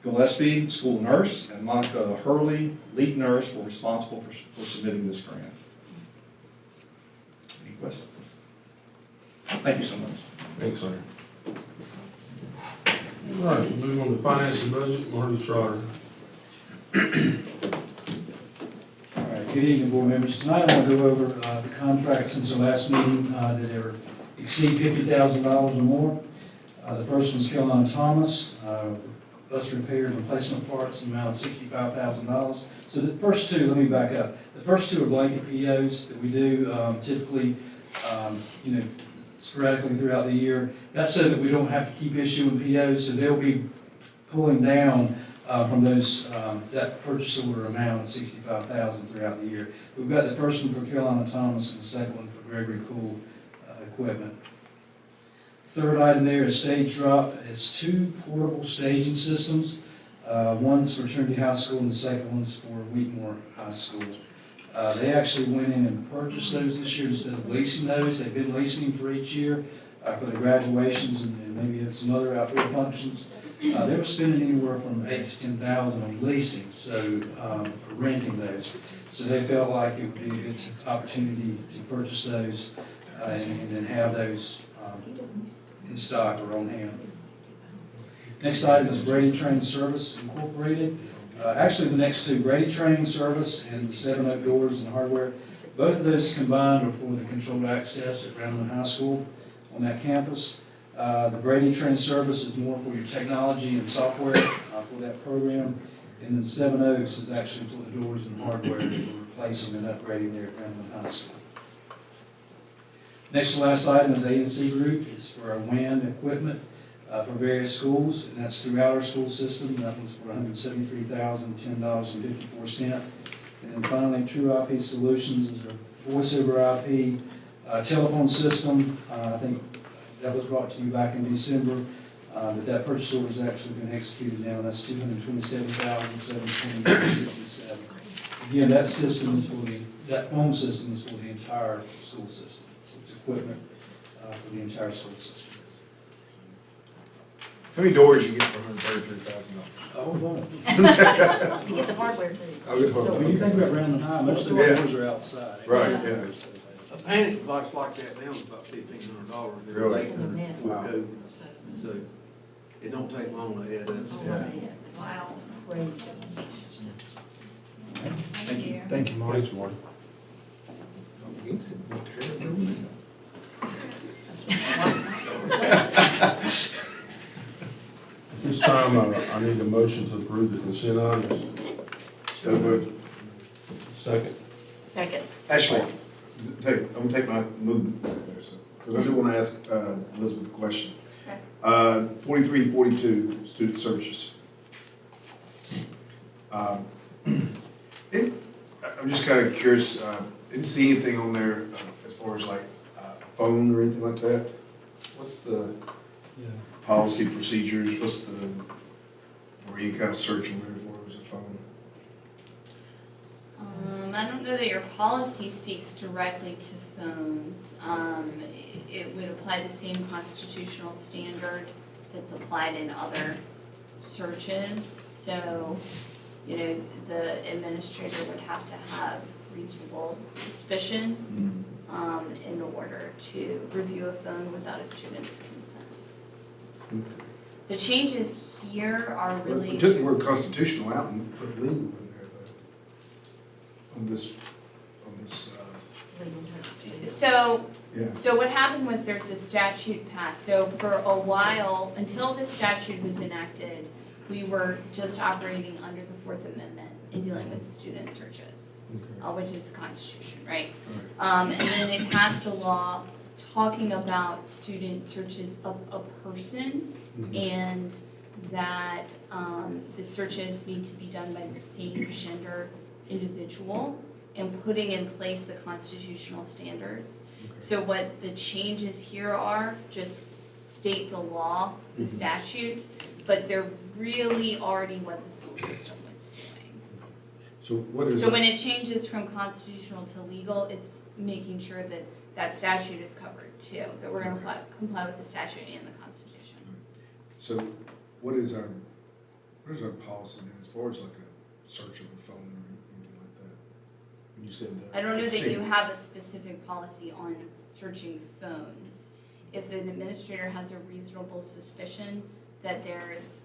Gillespie, school nurse, and Monica Hurley, lead nurse, were responsible for submitting this grant. Any questions? Thank you so much. Thanks, sir. All right, we'll move on to finance and budget. Marty Trotter. All right, good evening, board members. Tonight I want to go over the contracts since the last meeting that are exceed $50,000 or more. The first one's Carolina Thomas, bus repair and replacement parts in the amount of $65,000. So the first two, let me back up. The first two are blanket POs that we do typically, sporadically throughout the year. That's so that we don't have to keep issuing POs, so they'll be pulling down from those, that purchase order amount of $65,000 throughout the year. We've got the first one for Carolina Thomas and the second one for Gregory Pool equipment. Third item there is stage drop. It's two portable staging systems. One's for Trinity High School and the second one's for Wheatmore High School. They actually went in and purchased those this year instead of leasing those. They've been leasing them for each year for the graduations and maybe some other outdoor functions. They were spending anywhere from $8,000 to $10,000 on leasing, so for renting those. So they felt like it would be a good opportunity to purchase those and then have those in stock or on hand. Next item is Brady Training Service Incorporated. Actually, the next two, Brady Training Service and the 7 Oak Doors and Hardware, both of those combined are for the controlled access at Randleman High School on that campus. The Brady Training Service is more for your technology and software for that program. And then 7 Oaks is actually for the doors and hardware that we're replacing and upgrading there at Randleman High School. Next to last item is A&C Group. It's for our WAN equipment for various schools, and that's throughout our school system. That was for $173,010.54. And then finally, True IP Solutions is our voice over IP telephone system. I think that was brought to you back in December, but that purchase order has actually been executed now. That's $227,727.67. Again, that system is for that phone system is for the entire school system. So it's equipment for the entire school system. How many doors you get for $133,000? Oh, no. You get the hardware too. Oh, good hardware. When you think about Randleman High, most of the Yeah. doors are outside. Right, yeah. A panic box like that now is about $1,500. They were Really? $800 before Wow. COVID. So it don't take long to add up. Yeah. Wow. Crazy. Thank you. Thank you, Marty. Thanks, Marty. At this time, I need a motion to approve the consent items. So moved. Second. Second. Actually, I'm gonna take my movement back there, so, because I do want to ask Elizabeth a question. 4342, student searches. I'm just kind of curious, didn't see anything on there as far as like a phone or anything like that. What's the policy procedures, what's the, or any kind of search on there for, was it phone? I don't know that your policy speaks directly to phones. It would apply the same constitutional standard that's applied in other searches. So, you know, the administrator would have to have reasonable suspicion in order to review a phone without a student's consent. The changes here are really. We took the word constitutional out and put legal in there though. On this, So, yeah. so what happened was there's a statute passed. So for a while, until this statute was enacted, we were just operating under the Fourth Amendment in dealing with student searches, Okay. which is the Constitution, right? All And then they passed a law talking about student searches of a person right. and that the searches need to be done by the same gender individual and putting in place the constitutional standards. Okay. So what the changes here are, just state the law, the Mhm. statute, but they're really already what the school system was doing. So what is So it? when it changes from constitutional to legal, it's making sure that that statute is covered too, that we're gonna comply with the statute and the Constitution. So what is our policy then, as far as like a search of a phone or anything like that? When you said that. I don't know that you consent. have a specific policy on searching phones. If an administrator has a reasonable suspicion that there's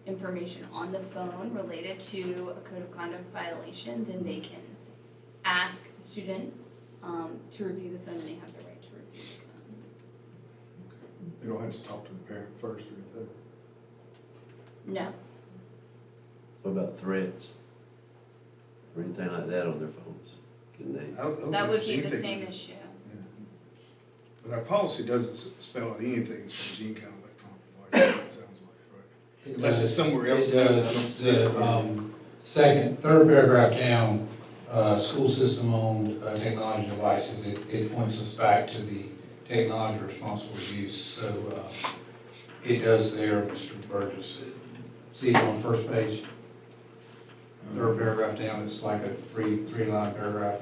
information on the phone related to a code of conduct violation, then they can ask the student to review the phone, and they have the right to review the phone. They don't have to talk to the parent first or anything? No, What about threats? Or anything like that on their phones? Can they? I don't that think would there's be the anything- same issue. Yeah. But our policy doesn't spell out anything as far as any kind of electronic device, it sounds like, right? Unless it's somewhere else. It does. I don't see it. Third paragraph down, school system-owned technology devices, it points us back to the technology responsible use. So it does there, Mr. Burgess. See it on the first page? Third paragraph down, it's like a three-line paragraph.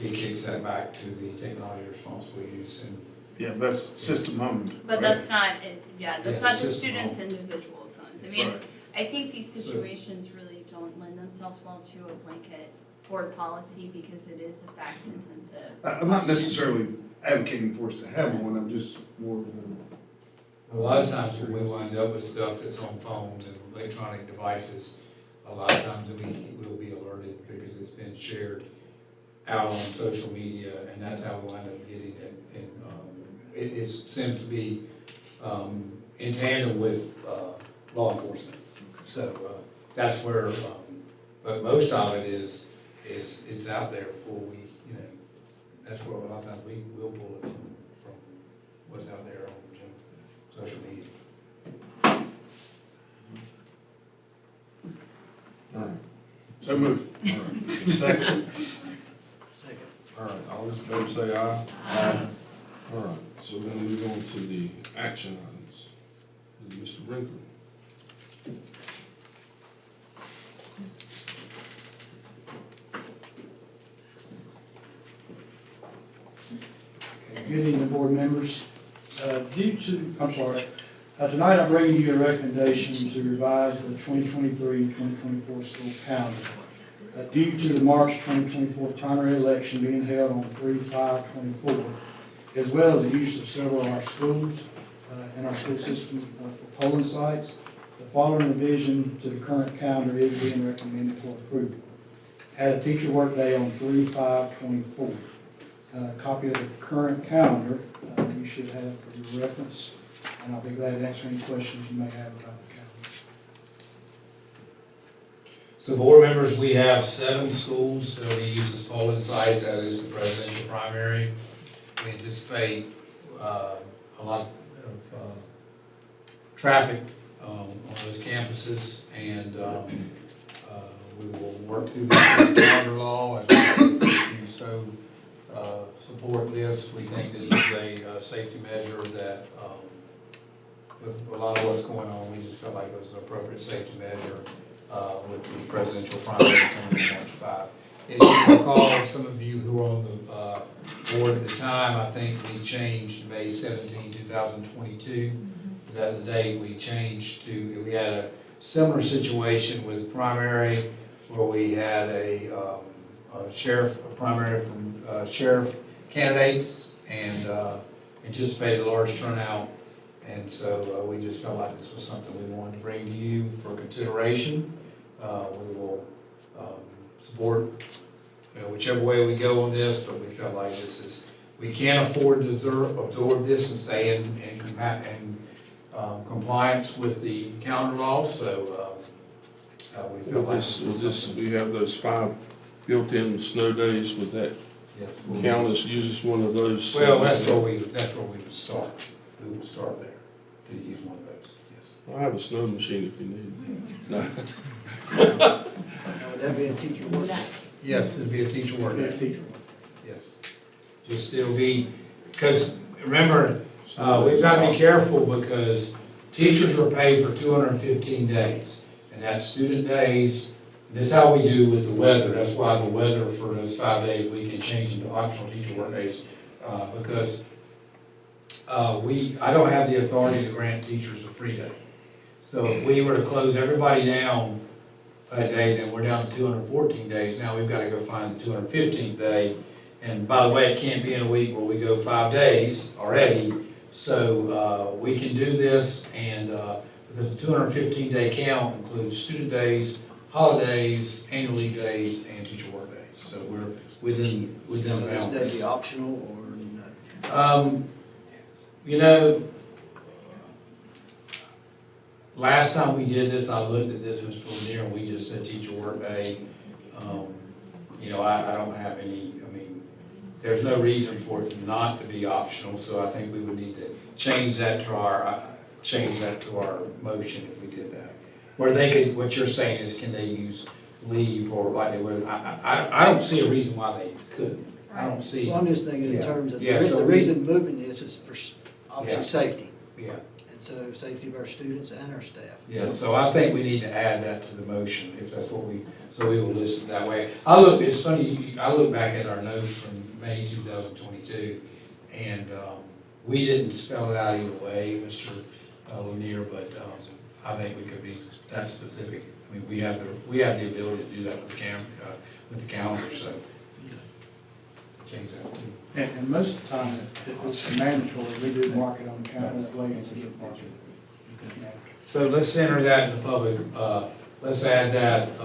It kicks that back to the technology responsible use. And Yeah, that's system owned. But right? that's not, that's Yeah, not the system student's owned. individual phones. I mean, Right. I think these situations really don't lend themselves well to a blanket board policy because it is a fact intensive. I'm not necessarily advocating for us to have one, I'm just more, a lot of times when we wind up with stuff that's on phones and electronic devices, a lot of times we will be alerted because it's been shared out on social media, and that's how we wind up getting it. And it seems to be in tandem with law enforcement. So that's where, but most of it is it's out there before we, that's where a lot of times we will pull it from what's out there on social media. All right. so moved. All right. Second. Second. All right, all those in favor say aye. Aye. All right, so we're gonna move on to the action items. Mr. Brinkley. Good evening, board members. Tonight I'm bringing you a recommendation to revise the 2023-2024 school calendar. Due to the March 2024 primary election being held on 3/5/24, as well as the use of several of our schools in our school system for polling sites, the following revision to the current calendar is being recommended for approval. Add a teacher workday on 3/5/24. Copy of the current calendar you should have for your reference, and I'll be glad to answer any questions you may have about the calendar. So board members, we have 7 schools that we use as polling sites. That is the presidential primary. We anticipate a lot of traffic on those campuses, and we will work through the calendar law. If you so support this, we think this is a safety measure that with a lot of what's going on, we just felt like it was an appropriate safety measure with the presidential primary coming in March 5. If you recall, some of you who were on the board at the time, I think we changed May 17, 2022. That the date we changed to, we had a similar situation with primary where we had a primary from sheriff candidates and anticipated a large turnout. And so we just felt like this was something we wanted to bring to you for consideration. We will support, whichever way we go on this, but we felt like we can't afford to absorb this and stay in compliance with the calendar law, so we felt like we have those 5 built-in snow days, would that count as use one of those? Well, that's where we would start. We will start there to use one of those, yes. I have a snow machine if you need. No. Would that be a teacher work? Yes, it'd be a teacher work Yeah, day, teacher. yes. Just it'll be, because remember, we've got to be careful because teachers are paid for 215 days. And that's student days. And this is how we do with the weather. That's why the weather for those 5 days we can change into optional teacher work days. Because I don't have the authority to grant teachers a free day. So if we were to close everybody down that day, then we're down to 214 days. Now we've got to go find the 215th day. And by the way, it can't be in a week where we go 5 days already. So we can do this, and because the 215-day count includes student days, holidays, annual leave days, and teacher work days. So we're within Would this bounds. day be optional or not? You know, last time we did this, I looked at this, Mr. Lanier, and we just said teacher work day. I don't have any, there's no reason for it not to be optional, so I think we would need to change that to our motion if we did that. Where they could, what you're saying is, can they use leave or what they would, I don't see a reason why they couldn't. I don't see. Well, I'm just thinking in Yeah. terms of, Yeah, the so reason moving this is for obviously Yeah. safety. Yeah, And so safety of our students and our staff. yeah, so I think we need to add that to the motion, if that's what so we will list it that way. It's funny, I look back at our notes from May 2022, and we didn't spell it out either way, Mr. Lanier, but I think we could be that specific. We have the ability to do that with the calendar, so change that too. And most of the time, if it's mandatory, we do mark it on the calendar that way, it's a good market. So let's enter that in the public, let's add that,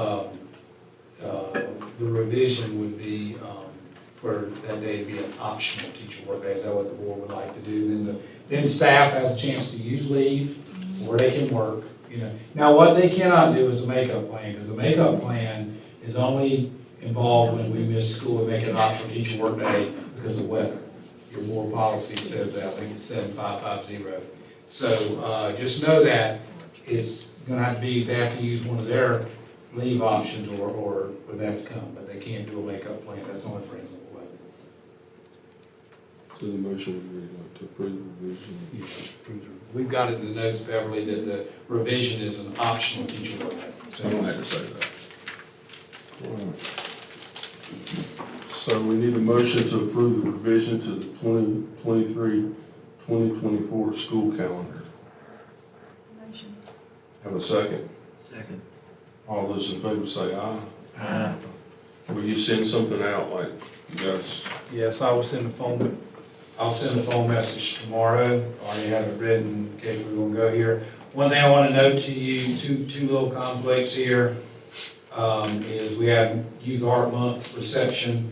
the revision would be, for that day to be an optional teacher work day. Is that what the board would like to do? Then staff has a chance to use leave, where they can work, Now, what they cannot do is a makeup plan, because the makeup plan is only involved when we miss school and make it an optional teacher work day because of weather. Your board policy says that, I think it's 7550. So, just know that it's gonna have to be, they have to use one of their leave options or they have to come, but they can't do a makeup plan, that's only for inclement weather. So the motion would be like to approve the revision. We've got it in the notes, Beverly, that the revision is an optional teacher work day. So I don't have to say that. All right. So we need a motion to approve the revision to the 2023-2024 school calendar. Motion. Have a second? Second. All those in favor say aye. Aye. Will you send something out like you guys? Yes, I'll send a phone message tomorrow. I already have it written in case we're gonna go here. One thing I want to note to you, two little conflicts here, is we have Youth Art Month reception,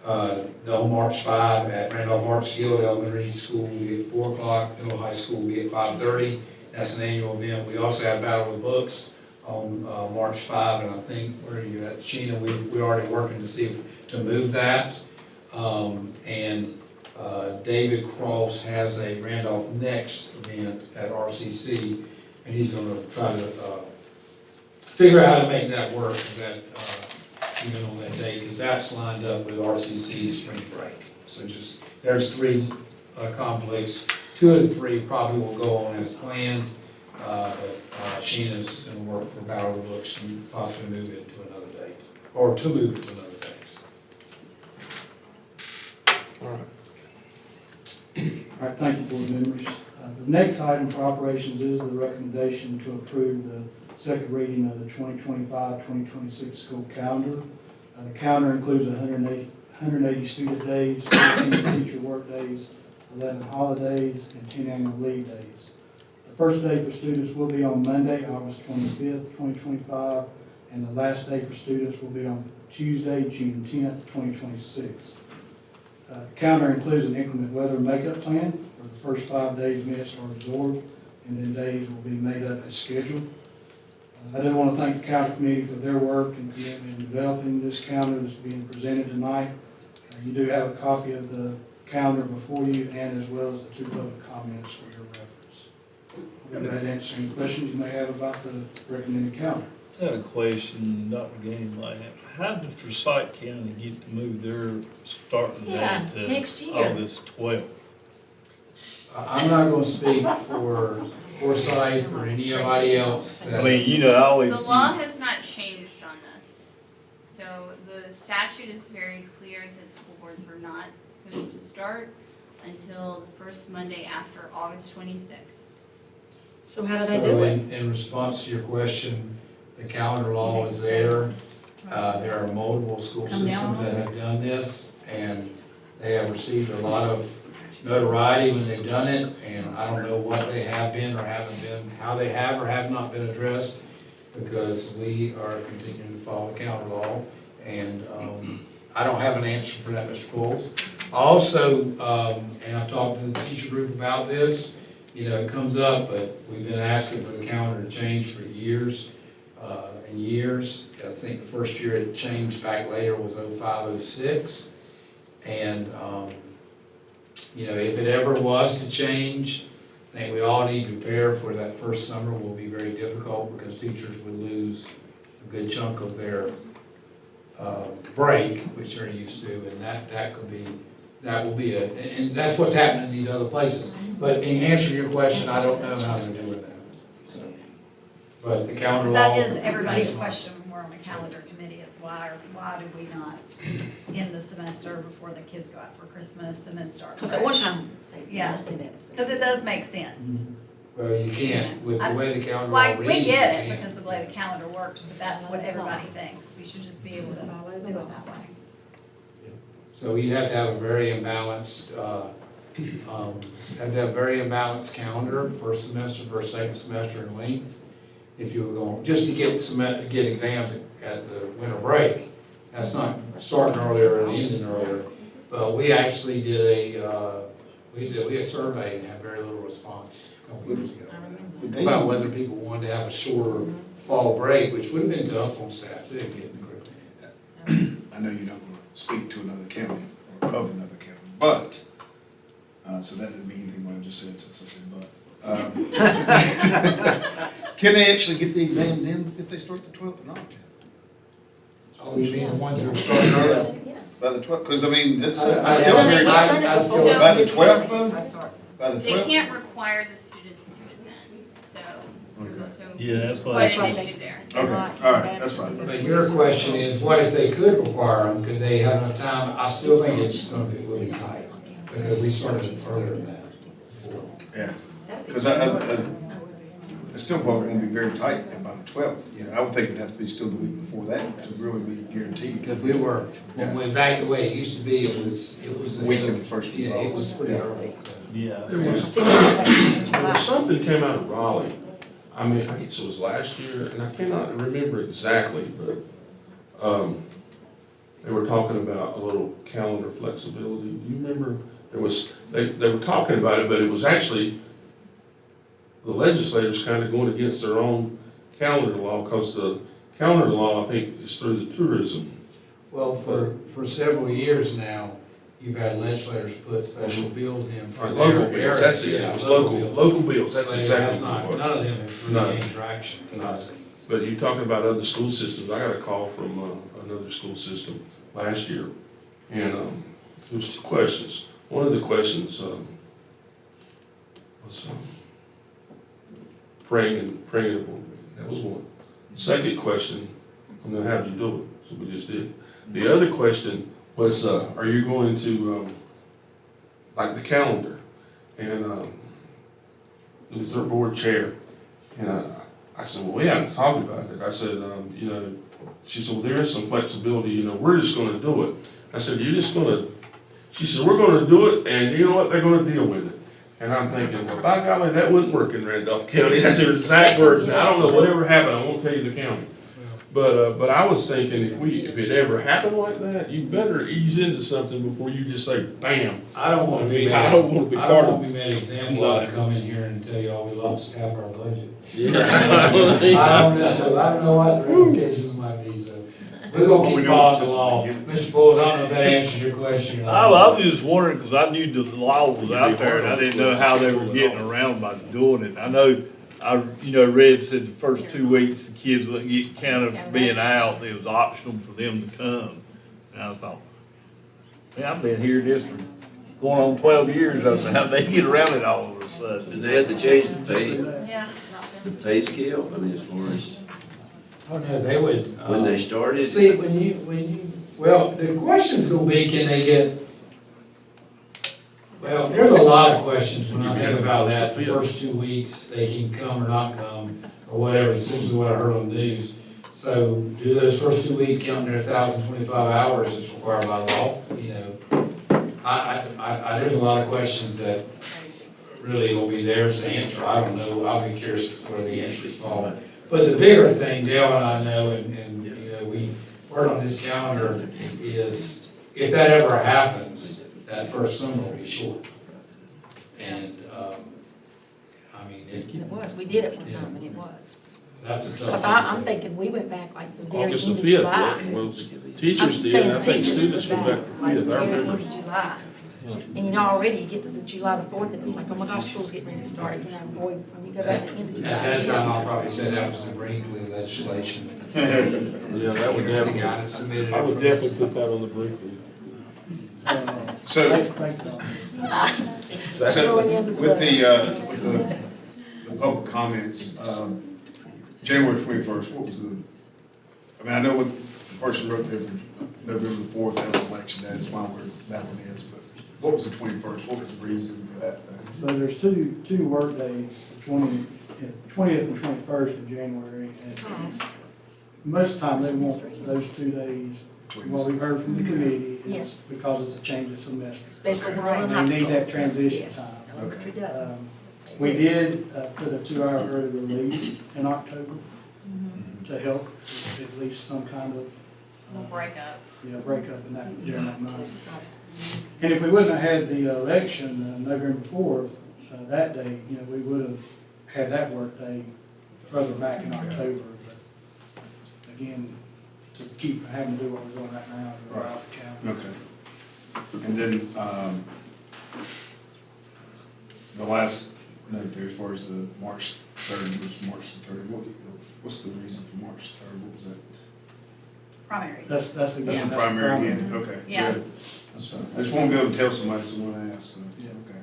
on March 5 at Randolph Arts Guild Elementary School, will be at 4 o'clock, Middle High School will be at 5:30. That's an annual event. We also have Battle of the Books on March 5, and I think, where are you at, Sheena? We're already working to see to move that. David Cross has a Randolph Next event at RCC, and he's gonna try to figure out how to make that work, even on that day, because that's lined up with RCC's spring break. So there's 3 conflicts. 2 of the 3 probably will go on as planned, but Sheena's gonna work for Battle of the Books and possibly move it to another date, or to move it to another date. All right. All right, thank you, board members. The next item for operations is the recommendation to approve the second reading of the 2025-2026 school calendar. The calendar includes 180 student days, 15 teacher work days, 11 holidays, and 10 annual leave days. first day for students will be on Monday, August 25th, 2025, and the last day for students will be on Tuesday, June 10th, 2026. Calendar includes an inclement weather makeup plan where the first 5 days missed are absorbed, and then days will be made up as scheduled. I do want to thank the calendar committee for their work and commitment in developing this calendar that's being presented tonight. You do have a copy of the calendar before you, and as well as the 2 public comments for your reference. I'll be glad to answer any questions you may have about the recommended calendar. I had a question, Dr. Gaines might have. How did Forsyth County get to move their starting date to next year. August 12th? I'm not gonna speak for Forsyth or anybody else I that. mean, you know, I always. The law has not changed on this. So the statute is very clear that school boards are not supposed to start until the first Monday after August 26th. So how do they So do it? in response to your question, the calendar law is there. There are multiple school Come down systems that have done this, and they have received a lot of notoriety when they've done it, and I don't know what they have been or haven't been, how they have or have not been addressed, because we are continuing to follow the calendar law, and I don't have an answer for that, Mr. Coles. Also, and I've talked to the teacher group about this, you know, it comes up, but we've been asking for the calendar to change for years and years. I think the first year it changed back later was 05, 06. And, you know, if it ever was to change, I think we all need to prepare for that first summer will be very difficult because teachers would lose a good chunk of their break, which they're used to, and that will be it. And that's what's happening in these other places. But in answer to your question, I don't know how they're doing that. So, but the calendar law. That is everybody's question when we're on the calendar committee, is why do we not end the semester before the kids go out for Christmas and then start fresh? Because at one time, Yeah. Because it does make sense. Well, you can't, with the way the calendar law Like, reads. we get it you can't. because of the way the calendar works, but that's what everybody thinks. We should just be able to do it that way. So you'd have to have a very imbalanced, calendar, first semester versus second semester in length. If you were going, just to get exams at the winter break, that's not starting earlier and ending earlier. But we actually did a survey and had very little response a couple years ago about whether people wanted to have a shorter fall break, which would have been tough on staff too, getting the curriculum. I know you're not gonna speak to another county or of another county, but, so that didn't mean anything what I just said since I said but. Can they actually get the exams in if they start the 12th or not? Oh, you mean the ones that are starting early? By the 12th, because I mean, that's, I still No, they very, can't. I still- So- by the 12th though? By the They 12th? can't require the students to attend, so Yeah, that's what quite I an said. issue there. Okay, all right, that's fine. But your question is, what if they could require them, could they have enough time? I still think it's gonna be really tight, because we started earlier than that. Yeah, because it's still probably gonna be very tight by the 12th. You know, I would think it'd have to be still the week before that to really be guaranteed. Because we were, when we went back the way it used to be, it was. Week of the first week. Yeah, it was pretty early. Yeah. There was something came out of Raleigh. I mean, I guess it was last year, and I cannot remember exactly, but, they were talking about a little calendar flexibility. Do you remember? They were talking about it, but it was actually the legislators kind of going against their own calendar law, because the calendar law, I think, is through the tourism. Well, for several years now, you've had legislators put special bills in for Or their local bills, area. that's it, Yeah, it was bills. local bills, that's But it exactly has not, what it none was. of them have No. really gained traction. No. But you're talking about other school systems, I got a call from another school system last year, and there was 2 questions. One of the questions was praying and that was one. The second question, how'd you do it? So we just did. The other question was, are you going to, like the calendar? And it was their board chair, and I said, well, we haven't talked about it. I said, you know, she said, well, there is some flexibility, you know, we're just gonna do it. I said, you're just gonna, she said, we're gonna do it, and you know what, they're gonna deal with it. And I'm thinking, well, by golly, that wouldn't work in Randolph County. That's their exact words. Now, I don't know whatever happened, I won't tell you the county. But I was thinking, if it ever happened like that, you better ease into something before you just say, bam. I don't want to be, I don't want to be I part don't of want to be made example of to come in here and tell y'all we lost half our budget. Yeah. I don't know what the ramifications might be, so we're gonna keep following the law. Mr. Bulls, I don't know if that answers your question. or not. I was just wondering, because I knew the law was out there, and I didn't know how they were getting around by doing it. I know, Red said the first 2 weeks, the kids wouldn't get counted for being out, it was optional for them to come. And I thought, man, I've been hearing this for going on 12 years, I said, how they get around it all of a sudden? Did they have to change the pay, Yeah. the pay scale? I mean, as far as Oh, no, they would. when they started? See, well, the question's gonna be, can they get, well, there's a lot of questions when I think about that, the first 2 weeks, they can come or not come, or whatever, essentially what I heard on the news. So, do those first 2 weeks count in their 1,025 hours as required by law, you know? There's a lot of questions that really will be theirs to answer, I don't know, I'll be curious where the answers fall. But the bigger thing, Dale and I know, and you know, we work on this calendar, is if that ever happens, that first summer will be short. And, I mean, It was, we did it one time and it was. that's a tough. Because I'm thinking we went back like the very end August the of 5th, July. well, I'm teachers did, saying and I think teachers students was went back the like 5th, I the very end remember. of July. And you know, already you get to the July the 4th and it's like, oh my gosh, school's getting ready to start, you know, boy, when you go back to the end of July. At that time, I'll probably say that was the Brinkley legislation. Yeah, that would Here's the definitely, guy that submitted it. I would from- definitely put that on the Brinkley. So, Thank you. Throwing in the with bus. the public comments, January 21st, what was the, I mean, I know what the person wrote there from November the 4th, that was election day, that's why where that one is, but what was the 21st, what was the reason for that? So there's two work days, the 20th and 21st of January. And most of the time, they want those 2 days. What we've heard from the committee Yes. is because it's a change of semester. Especially the one in high And they school. need that transition Yes. time. Okay. We do. We did put a 2-hour early release in October to help at least some kind of, We'll break up. break up in that, during that month. And if we wouldn't have had the election, November 4th, that day, we would have had that work day further back in October. But again, to keep from having to do what we're doing right now, to allow the county. Okay. And then, the last note there, as far as the March 3rd, was March the 3rd, what's the reason for March 3rd, what was that? Primary. That's again. That's the primary again, okay. Yeah. Good. That's fine. I just won't be able to tell somebody, so when I ask, so, Yeah. okay.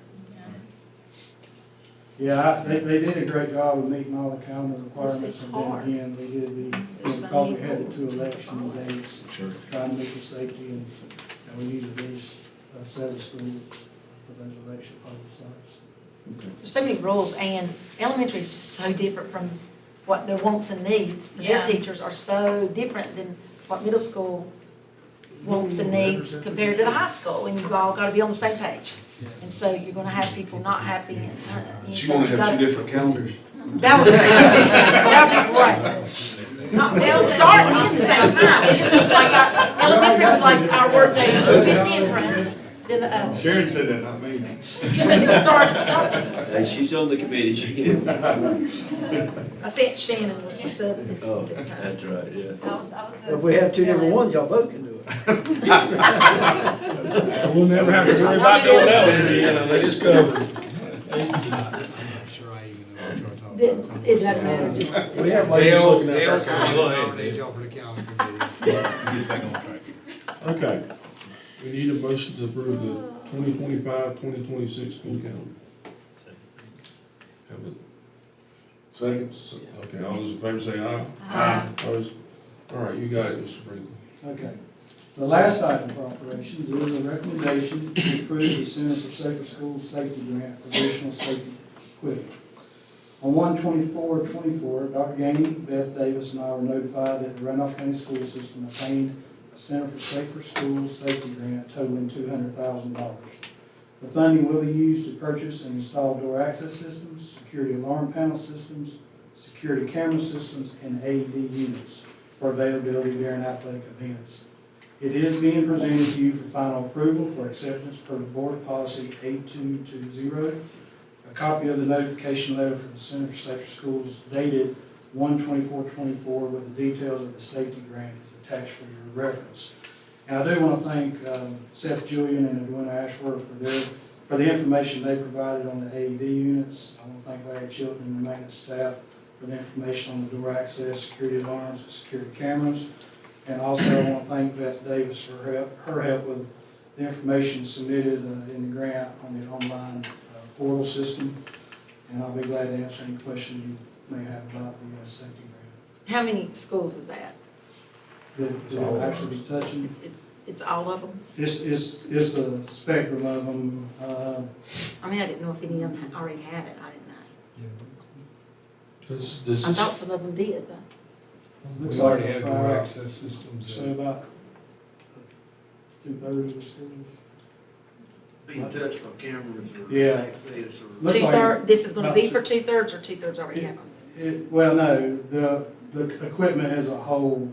Yeah, they did a great job of meeting all the calendar requirements. This is And then hard. again, we did There's so because we many had the 2 rules. election days, Sure. trying to make the safety and we needed these 7 schools for those election poll sites. Okay. There's so many rules, and elementary is just so different from what their wants and needs for their Yeah. teachers are so different than what middle school wants and needs compared to the high school, and you've all got to be on the same page. And so you're going to have people not happy and, So you want to have 2 different calendars? That would be, that would be great. Not, they'll start and end at the same time. It's just like our elementary, like our work days is a bit different than the others. Sharon said that, not me. They'll start. Hey, she's on the committee, she can. I said Shannon was my sub this Oh, time. that's right, yeah. If we have 2 different ones, y'all both can do it. We'll never have to worry about doing that one again, I mean, it's covered. I'm not sure I even know what you're talking about. It doesn't matter, just. We have ladies looking at our Dale's calendar. gonna nominate y'all for the calendar committee. Get back on track. Okay, we need a motion to approve the 2025-2026 school calendar. Have it. Second. Okay, all those in favor say aye. Aye. Opposed? All right, you got it, Mr. Brinkley. Okay. The last item for operations is a recommendation to approve the Center for Safer Schools Safety Grant for additional safety equipment. On 1/24/24, Dr. Gainey, Beth Davis, and I were notified that the Randolph County School System obtained a Center for Safer Schools Safety Grant totaling $200,000. The funding will be used to purchase and install door access systems, security alarm panel systems, security camera systems, and AED units for availability during athletic events. It is being presented to you for final approval for acceptance per Board Policy 8220. A copy of the notification letter from the Center for Safer Schools dated 1/24/24 with the details of the safety grant is attached for your reference. And I do want to thank Seth Julian and Edwina Ashworth for the information they provided on the AED units. I want to thank Larry Chilton and the maintenance staff for the information on the door access, security alarms, and security cameras. And also I want to thank Beth Davis for her help with the information submitted in the grant on the online portal system. And I'll be glad to answer any questions you may have about the safety grant. How many schools is that? That will actually be touching. It's all of them? It's a spectrum of them. I mean, I didn't know if any of them already had it, I didn't know. This I is, thought some of them did, but. Looks We already like, have door access systems. So about 2/3 of the schools. Being touched by cameras or Yeah. access or. Looks like- Two-thirds, this is gonna be for 2/3 or 2/3 already have them? Well, no, the equipment as a whole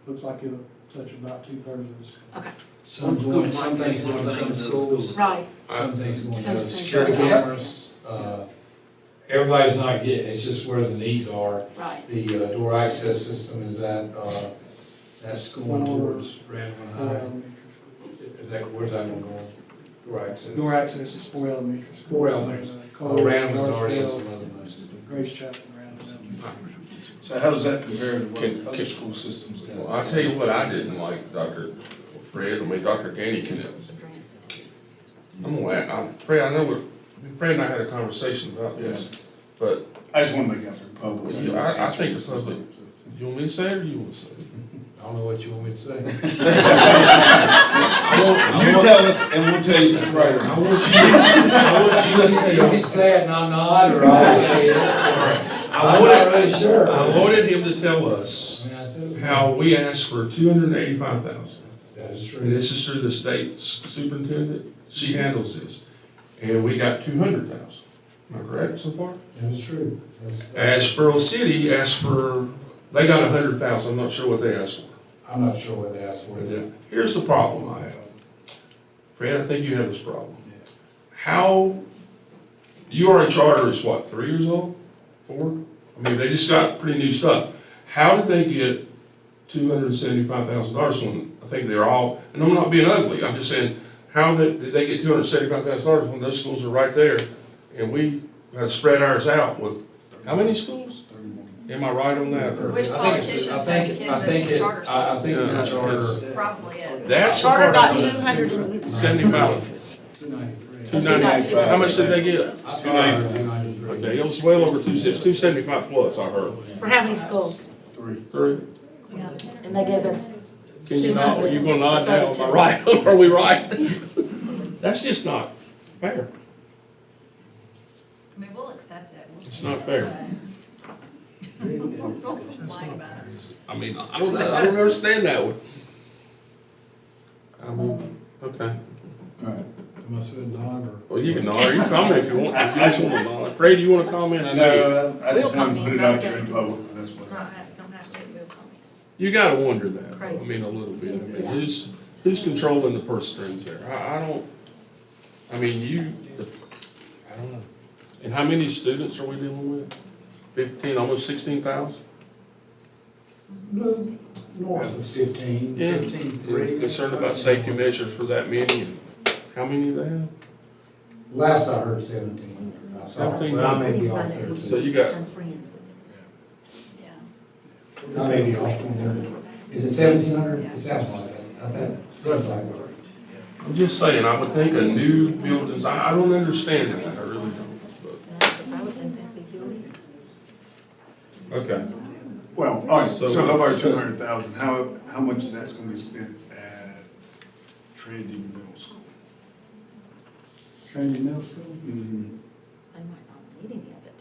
looks like it'll touch about 2/3 of the school. Okay, Some things going in some schools, right. Some things going Some on, things security going on. cameras, everybody's not getting, it's just where the needs are. Right. The door access system is that's going towards Randall For High. elementary schools. Is that, where's that one going? Door access? Door access is 4 elementary schools. 4 elementary. Cole, Randall's already in Clarksville, some other ones. Grace Chapel, Randall. So how does that compare to Can- what can- other school systems got? well, I'll tell you what I didn't like, Dr. Fred, Dr. Gainey can, Fred, I know Fred and I had a conversation about this, but I just want to make it out there public. I think it's something, you want me to say it or you want to say it? I don't know what you want me to say. You tell us and we'll tell you if it's right or I not. want you to You tell, can say it and I'll nod, or I'll say yes, or I'm not really sure. I wanted him to tell us I mean, I said- how we asked for 285,000. That is And true. this is through the state superintendent, she handles this. And we got 200,000. Am I correct so far? That is true. Asheboro City asked for, they got 100,000, I'm not sure what they asked for. I'm not sure what they asked for. But here's the problem I have. Fred, I think you have this problem. How, URA charter is what, 3 years old? 4? I mean, they just got pretty new stuff. How did they get $275,000 when I think they're all, and I'm not being ugly, I'm just saying, how did they get $275,000 when those schools are right there? And we had to spread ours out with, how many schools? Am I right on that? or- Which politicians have kids in charter I think Yeah. the charter. That's probably it. That's the Charter part got I don't- 275. 75. 293. 295. How much did they get? 293. Okay, it was well over it's 275 plus, I heard. For how many schools? 3. Yeah. And they gave us, Can you nod, are you gonna nod now? Am I right? Are we right? That's just not fair. I mean, we'll accept it. It's not fair. Don't complain about it. I mean, I don't know, I don't understand that one. I mean, okay. All right. Am I supposed to nod or? Well, you can nod, or you can comment if you want. If you just want to nod. Fred, do you want to comment? I know. No, I We'll just want to comment, put it but out we there gotta in do- public, that's what. don't have to, we'll comment. You gotta wonder that, I Crazy. mean, a little bit. I mean, Yeah. who's controlling the purse strings there? I don't, I mean, I don't know. And how many students are we dealing with? 15, almost 16,000? North of 15, Yeah. 15.3. Concerned about safety measures for that many, and how many they have? Last I heard 1,700. I thought, but I may be off there So too. you got, I'm friends with Yeah. I may be off there. Is it 1,700? It sounds like that. That sounds like it. I'm just saying, I would think a new buildings, I don't understand that, I really don't. because I would think that'd be good. But, okay. Well, all right, So- so of our 200,000, how much of that's gonna be spent at Trinity Middle School? Trinity Middle School. They might not need any of it.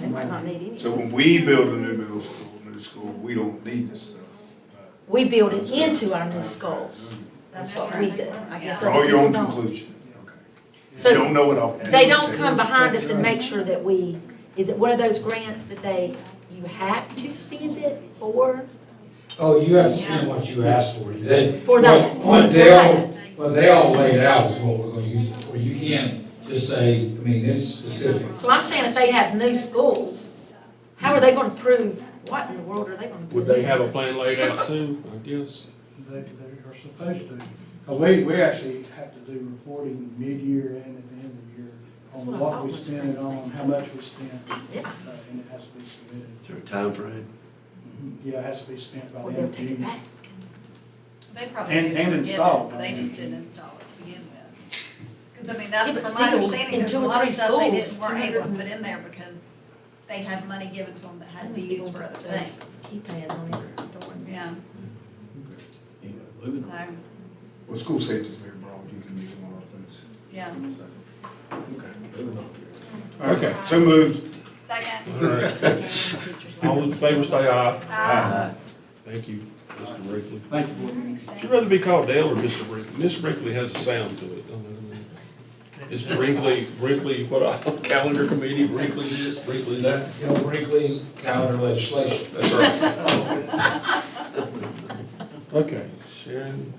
They might not need any. So when we build a new new school, we don't need this stuff. We build it into our new schools. That's what we do. I guess Draw other your people own don't. conclusion, okay. So don't know it off. they don't come behind us and make sure that is it one of those grants that you have to spend it for? Oh, you have to spend what you asked for. For that. What they all laid out is what we're gonna use it for. You can't just say, I mean, it's specific. So I'm saying if they have new schools, how are they gonna prove, what in the world are they gonna do? Would they have a plan laid out too, I guess? They are supposed to. Because we actually have to do reporting mid-year and at the end of the year That's on what I what thought we was spent it great. on, how much we spent, Yeah. and it has to be submitted. Is there a time frame? Yeah, it has to be spent by Or the they'll end of take it June. back. They probably And didn't forgive install it, it. so they just didn't install it to begin with. Because I mean, Yeah, that, but from still, my understanding, in there's two a or lot three of stuff they schools, weren't able to 200 put in there because they had money given to them that had to be Must be used for gonna other put those things. keypads on every door. Yeah, Moving so, on. Well, school safety is very broad, you can use a lot of things. yeah. Moving on. Okay, so moved. Second. All right. All in favor, say aye. Aye. Thank you, Mr. Brinkley. Thank you, board members. Would you rather be called Dale or Mr. Brinkley? Mr. Brinkley has a sound to it. It's Brinkley, what, calendar committee, Brinkley this, Brinkley that? You know, Brinkley calendar legislation. That's right. Okay, Sharon,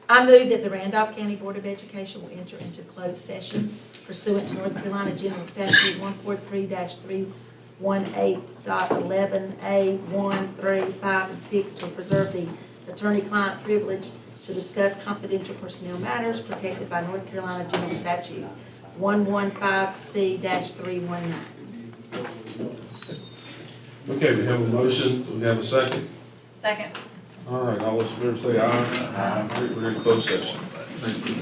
I move that the Randolph County Board of Education will enter into closed session pursuant to North Carolina General Statute 143-318.11A 1, 3, 5, and 6 to preserve the attorney-client privilege to discuss confidential personnel matters protected by North Carolina General Statute 115C-319. okay, we have a motion, do we have a second? Second. All right, all those in favor say aye. Aye. We're in closed session. Thank you.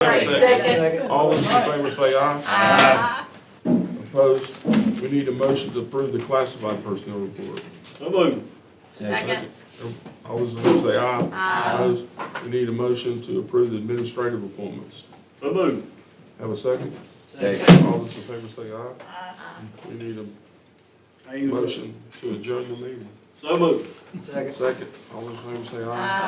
Second. All those in favor say aye. Aye. Opposed? We need a motion to approve the classified personnel report. So moved. Second. All those in favor say aye. Aye. Opposed? We need a motion to approve the administrative appointments. So moved. Have a second? Second. All those in favor say aye. We need a motion to adjourn the meeting. So moved. Second. Second. All those in favor say aye.